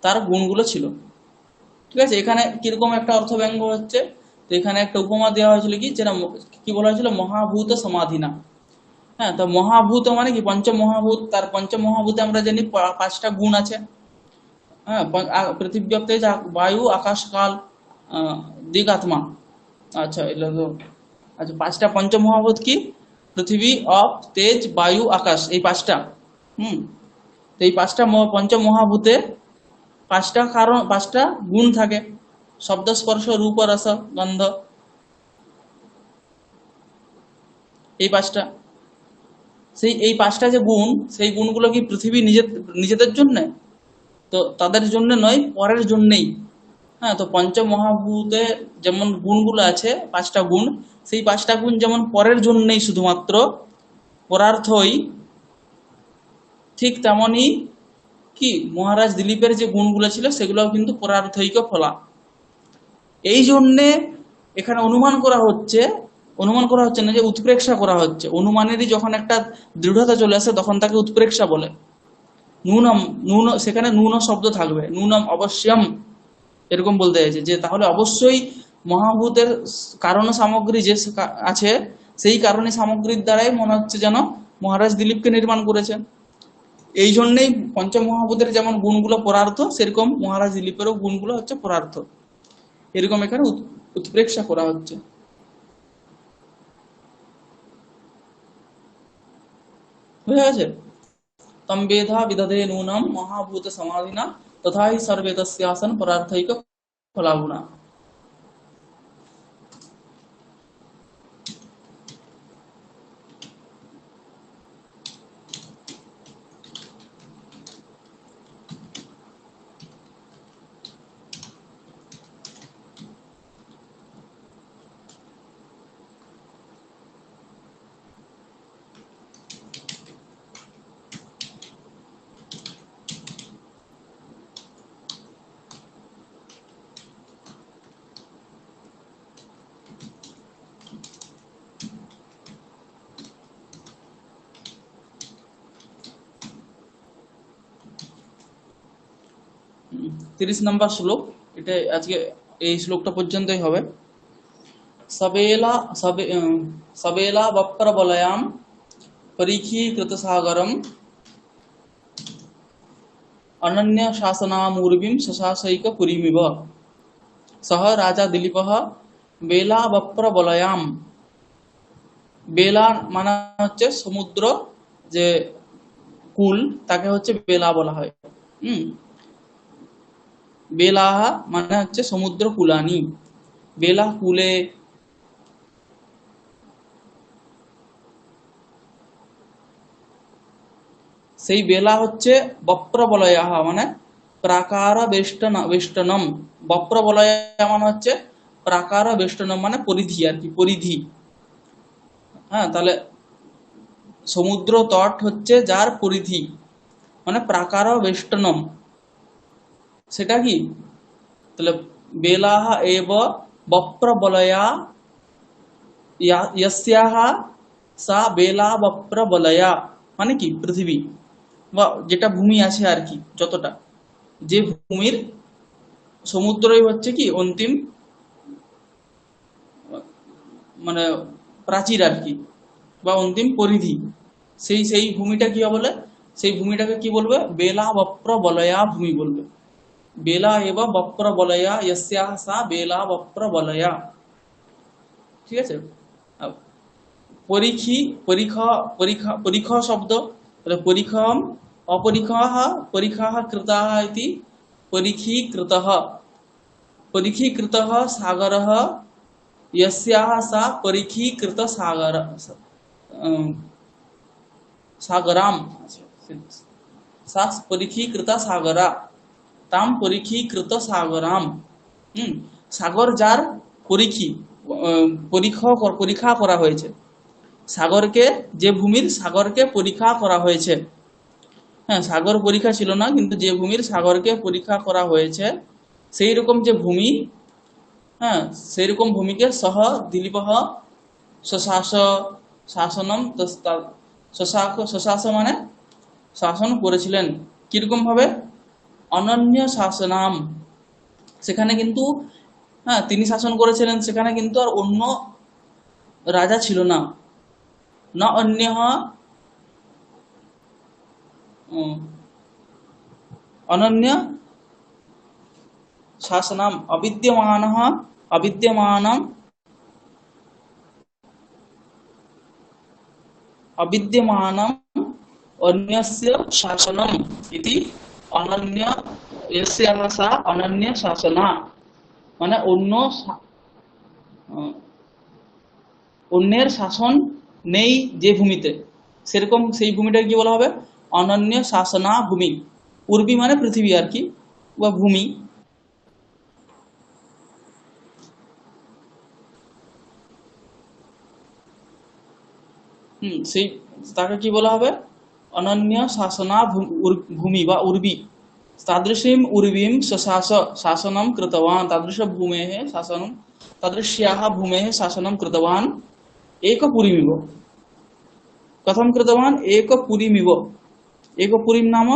তার গুণগুলো ছিল। ঠিক আছে, এখানে কিরকম একটা অর্থ ব্যঙ্গ হচ্ছে? তো এখানে একটা উপমা দেওয়া হয়েছিল কি, যেটা কি বলা হয়েছিল? মহাভূত সমাধিনা। হ্যাঁ, তো মহাভূত মানে কি? পঞ্চমহাভূত। তার পঞ্চমহাভূতে আমরা জানি 5টা গুণ আছে। হ্যাঁ, পৃথিবী, বায়ু, আকাশ, কাল, দিক আত্মা। আচ্ছা এগুলো তো আচ্ছা, পাঁচটা পঞ্চমহাভূত কি? পৃথিবী, অপ, তেজ, বায়ু, আকাশ, এই পাঁচটা। হুম। তো এই পাঁচটা পঞ্চমহাভূতে পাঁচটা কারণ, পাঁচটা গুণ থাকে। শব্দ, স্পর্শ, রূপ, রস, গন্ধ, এই পাঁচটা। এই পাঁচটা যে গুণ, সেই গুণগুলো কি পৃথিবী নিজেদের জন্য? তো তাদের জন্য নয়, পরের জন্যেই। হ্যাঁ, তো পঞ্চমহাভূতে যেমন গুণগুলো আছে, পাঁচটা গুণ, সেই পাঁচটা গুণ যেমন পরের জন্যই শুধুমাত্র, পরার্থই, ঠিক তেমনই কি মহারাজ দিলীপের যে গুণগুলো ছিল সেগুলোও কিন্তু পরার্থৈক ফলা। এই জন্যে এখানে অনুমান করা হচ্ছে না যে উৎপ্রেক্ষা করা হচ্ছে। অনুমানেরই যখন একটা দৃঢ়তা চলে আসে তখন তাকে উৎপ্রেক্ষা বলে। নুনম, সেখানে নুন শব্দ থাকবে, নুনম অবশ্যম, এরকম বলতে চাইছে যে তাহলে অবশ্যই মহাভূতের কারণ সামগ্রী যে আছে, সেই কারণে সামগ্রীর দ্বারাই মনে হচ্ছে যেন মহারাজ দিলীপকে নির্মাণ করেছে। এই জন্যই পঞ্চমহাভূতের যেমন গুণগুলো পরার্থ, সেরকম মহারাজ দিলীপেরও গুণগুলো হচ্ছে পরার্থ। এরকম এখানে উৎপ্রেক্ষা করা হচ্ছে। বুঝা গেছে? তম বেধা বিদধে নূনম মহাভূত সমাধিনা তথা হি সর্বে তস্যাসন পরার্থৈক ফলাগুণা। 30 নম্বর শ্লোক, এটা আজকে এই শ্লোকটা পর্যন্তই হবে। সবেলা সবেলা বপ্র বলয়াম পরীক্ষীকৃত সাগরম অনন্য শাসনামূর্বিম শশাসৈক পুরীমিব। সহ রাজা দিলীপঃ বেলা বপ্র বলয়াম। বেলা মানে হচ্ছে সমুদ্র, যে কুল, তাকে হচ্ছে বেলা বলা হয়। হুম। বেলাহা মানে হচ্ছে সমুদ্র কুলানি। বেলা কুলে, সেই বেলা হচ্ছে বপ্রবলয়াহা মানে প্রাকার বেষ্টনম। বপ্রবলয়া মানে হচ্ছে প্রাকার বেষ্টনম মানে পরিধি আর কি, পরিধি। হ্যাঁ, তাহলে সমুদ্র তট হচ্ছে যার পরিধি, মানে প্রাকার বেষ্টনম, সেটা কি? তাহলে বেলাহা এব বপ্রবলয়া ইয়স্যাহা সা বেলা বপ্রবলয়া, মানে কি পৃথিবী বা যেটা ভূমি আছে আর কি, যতটা, যে ভূমির সমুদ্রই হচ্ছে কি অন্তিম মানে প্রাচীর আর কি, বা অন্তিম পরিধি। সেই ভূমিটা কি বলে? সেই ভূমিটাকে কি বলবে? বেলা বপ্র বলয়া ভূমি বলবে। বেলা এবং বপ্র বলয়া ইয়স্যাহ সা বেলা বপ্র বলয়া। ঠিক আছে? পরীক্ষী, পরীক্ষা, পরীক্ষা, পরীক্ষা শব্দ, তাহলে পরীক্ষাম অপরীক্ষাः পরীক্ষাः কৃতাः ইতি পরীক্ষীকৃতः। পরীক্ষীকৃতः সাগরः यस्याः सा परीक्षीकृत सागर सागराम, सा परीक्षीकृत सागरा ताम परीक्षीकृत सागराम। সাগর যার পরীক্ষী, পরীক্ষা করা হয়েছে। সাগরকে, যে ভূমির সাগরকে পরীক্ষা করা হয়েছে। হ্যাঁ, সাগর পরীক্ষা ছিল না, কিন্তু যে ভূমির সাগরকে পরীক্ষা করা হয়েছে, সেই রকম যে ভূমি, হ্যাঁ, সেই রকম ভূমিকে সহ দিলীপঃ শশাস শাসনম, শশাস মানে শাসন করেছিলেন। কিরকম ভাবে? অনন্য শাসনাম, সেখানে কিন্তু, হ্যাঁ, তিনি শাসন করেছিলেন, সেখানে কিন্তু আর অন্য রাজা ছিল না। না অন্য অনন্য शासनम अविद्यमानः अविद्यमानम अविद्यमानम अन्यस्य शासनम इति অনন্য यस्याः सा অনন্য শাসনা, মানে অন্যের শাসন নেই যে ভূমিতে, সেরকম সেই ভূমিটাকে কি বলা হবে? অনন্য শাসনা ভূমি। উর্বী মানে পৃথিবী আর কি, বা ভূমি। সেই তাকে কি বলা হবে? অনন্য শাসনা ভূমি বা উর্বী। तादृशीं उर्वीं शशास शासनं कृतवान्, तादृश भूमेः शासनं, तादृश्याः भूमेः शासनं कृतवान् एकपुरीमिव। कथं कृतवान्? एकपुरीमिव। एकपुरीं नाम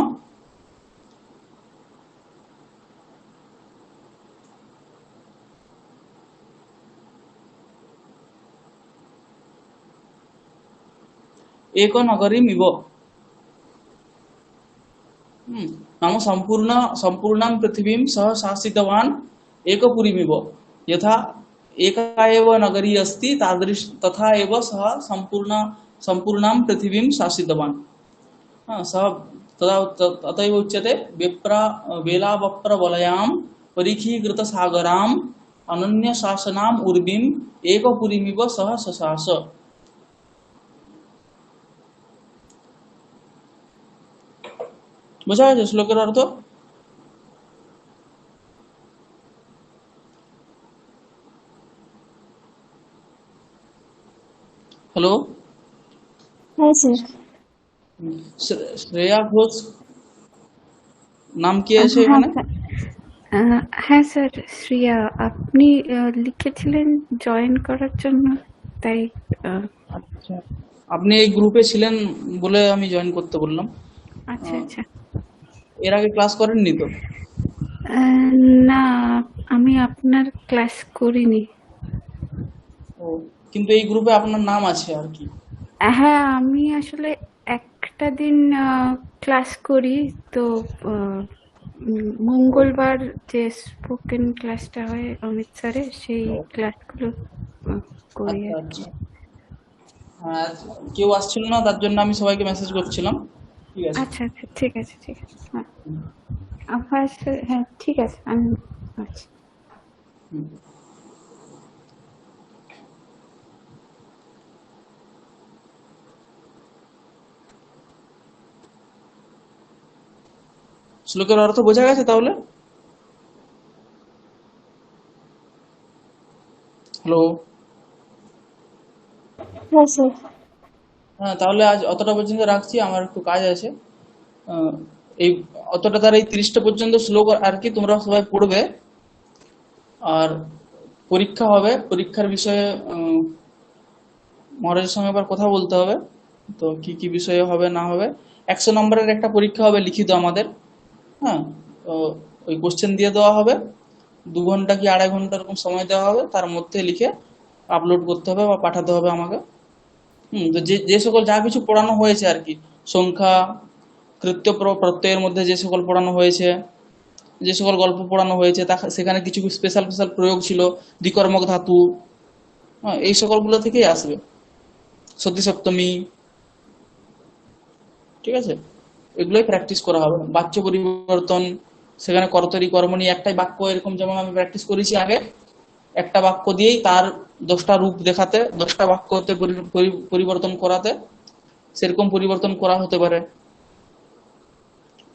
एकनगरीमिव। नाम संपूर्णां पृथिवीं सः शासितवान् एकपुरीमिव। यथा एका एव नगरी अस्ति तथा एव सः संपूर्णां पृथिवीं शासितवान्। सः तथैव उच्यते वेलावप्रवलयां परिखीकृतसागराम् अनन्यशासनाम् उर्वीम् एकपुरीमिव सः शशास। বোঝা গেছে শ্লোকের অর্থ? হ্যালো, হ্যাঁ স্যার। শ্রেয়া ঘোষ নাম কি আছে হ্যাঁ এখানে? স্যার, হ্যাঁ স্যার, শ্রিয়া। আপনি লিখেছিলেন জয়েন করার জন্য, তাই আচ্ছা, আপনি এই গ্রুপে ছিলেন বলে আমি জয়েন করতে বললাম। আচ্ছা আচ্ছা। এর আগে ক্লাস করেননি তো? না, আমি আপনার ক্লাস করিনি। ও, কিন্তু এই গ্রুপে আপনার নাম আছে আর কি। হ্যাঁ, আমি আসলে একটা দিন ক্লাস করি তো, মঙ্গলবার যে স্পোকেন ক্লাসটা হয় অমিত স্যারের, সেই ক্লাসগুলো করি। আচ্ছা আচ্ছা, হ্যাঁ, কেউ আসছিল না তার জন্য আমি সবাইকে মেসেজ করছিলাম। ঠিক আছে, আচ্ছা আচ্ছা, ঠিক আছে ঠিক আছে। হ্যাঁ আবার, হ্যাঁ ঠিক আছে, আমি আচ্ছা। শ্লোকের অর্থ বোঝা গেছে তাহলে? হ্যালো, হ্যাঁ স্যার। হ্যাঁ, তাহলে আজ অতটা পর্যন্ত রাখছি, আমার একটু কাজ আছে। এই অতটা তার এই 30টা পর্যন্ত শ্লোক আর কি তোমরা সবাই পড়বে। আর পরীক্ষা হবে, পরীক্ষার বিষয়ে মহারাজের সঙ্গে আবার কথা বলতে হবে। তো কি কি বিষয়ে হবে না হবে, 100 নম্বরের একটা পরীক্ষা হবে লিখিত আমাদের। হ্যাঁ, তো ওই কোশ্চেন দিয়ে দেওয়া হবে, 2 ঘন্টা কি 2.5 ঘন্টা এরকম সময় দেওয়া হবে, তার মধ্যে লিখে আপলোড করতে হবে বা পাঠাতে হবে আমাকে। তো যে সকল যা কিছু পড়ানো হয়েছে আর কি, সংখ্যা, কৃত্য প্রত্যয়ের মধ্যে যে সকল পড়ানো হয়েছে, যে সকল গল্প পড়ানো হয়েছে, সেখানে কিছু স্পেশাল স্পেশাল প্রয়োগ ছিল, দ্বিকর্মক ধাতু, এই সকলগুলো থেকেই আসবে। সতী সপ্তমী, ঠিক আছে, এগুলোই প্র্যাকটিস করা হবে। বাচ্য পরিবর্তন, সেখানে কর্তরি কর্মণি, একটাই বাক্য, এরকম যেমন আমি প্র্যাকটিস করেছি আগে, একটা বাক্য দিয়েই তার 10টা রূপ দেখাতে, 10টা বাক্যতে পরিবর্তন করাতে, সেরকম পরিবর্তন করা হতে পারে।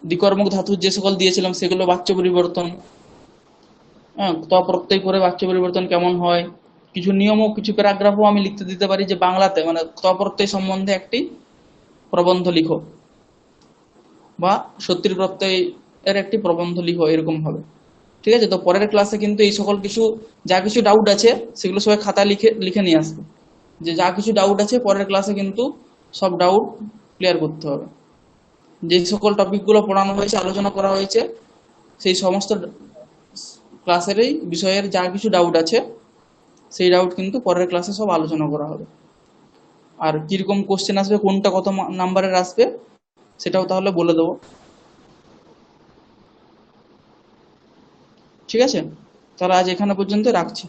দ্বিকর্মক ধাতু যে সকল দিয়েছিলাম সেগুলো বাচ্য পরিবর্তন। হ্যাঁ, ত প্রত্যয় করে বাচ্য পরিবর্তন কেমন হয়, কিছু নিয়মও, কিছু প্যারাগ্রাফও আমি লিখতে দিতে পারি, যে বাংলাতে মানে ত প্রত্যয় সম্বন্ধে একটি প্রবন্ধ লিখো, বা সত্যির প্রত্যয় এর একটি প্রবন্ধ লিখো, এরকম হবে। ঠিক আছে, তো পরের ক্লাসে কিন্তু এই সকল কিছু, যা কিছু ডাউট আছে সেগুলো সবাই খাতা লিখে নিয়ে আসবে, যে যা কিছু ডাউট আছে পরের ক্লাসে কিন্তু সব ডাউট ক্লিয়ার করতে হবে। যে সকল টপিকগুলো পড়ানো হয়েছে, আলোচনা করা হয়েছে, সেই সমস্ত ক্লাসেরই বিষয়ের যা কিছু ডাউট আছে সেই ডাউট কিন্তু পরের ক্লাসে সব আলোচনা করা হবে। আর কিরকম কোশ্চেন আসবে, কোনটা কত নাম্বারের আসবে, সেটাও তাহলে বলে দেবো। ঠিক আছে, তাহলে আজ এখানে পর্যন্ত রাখছি।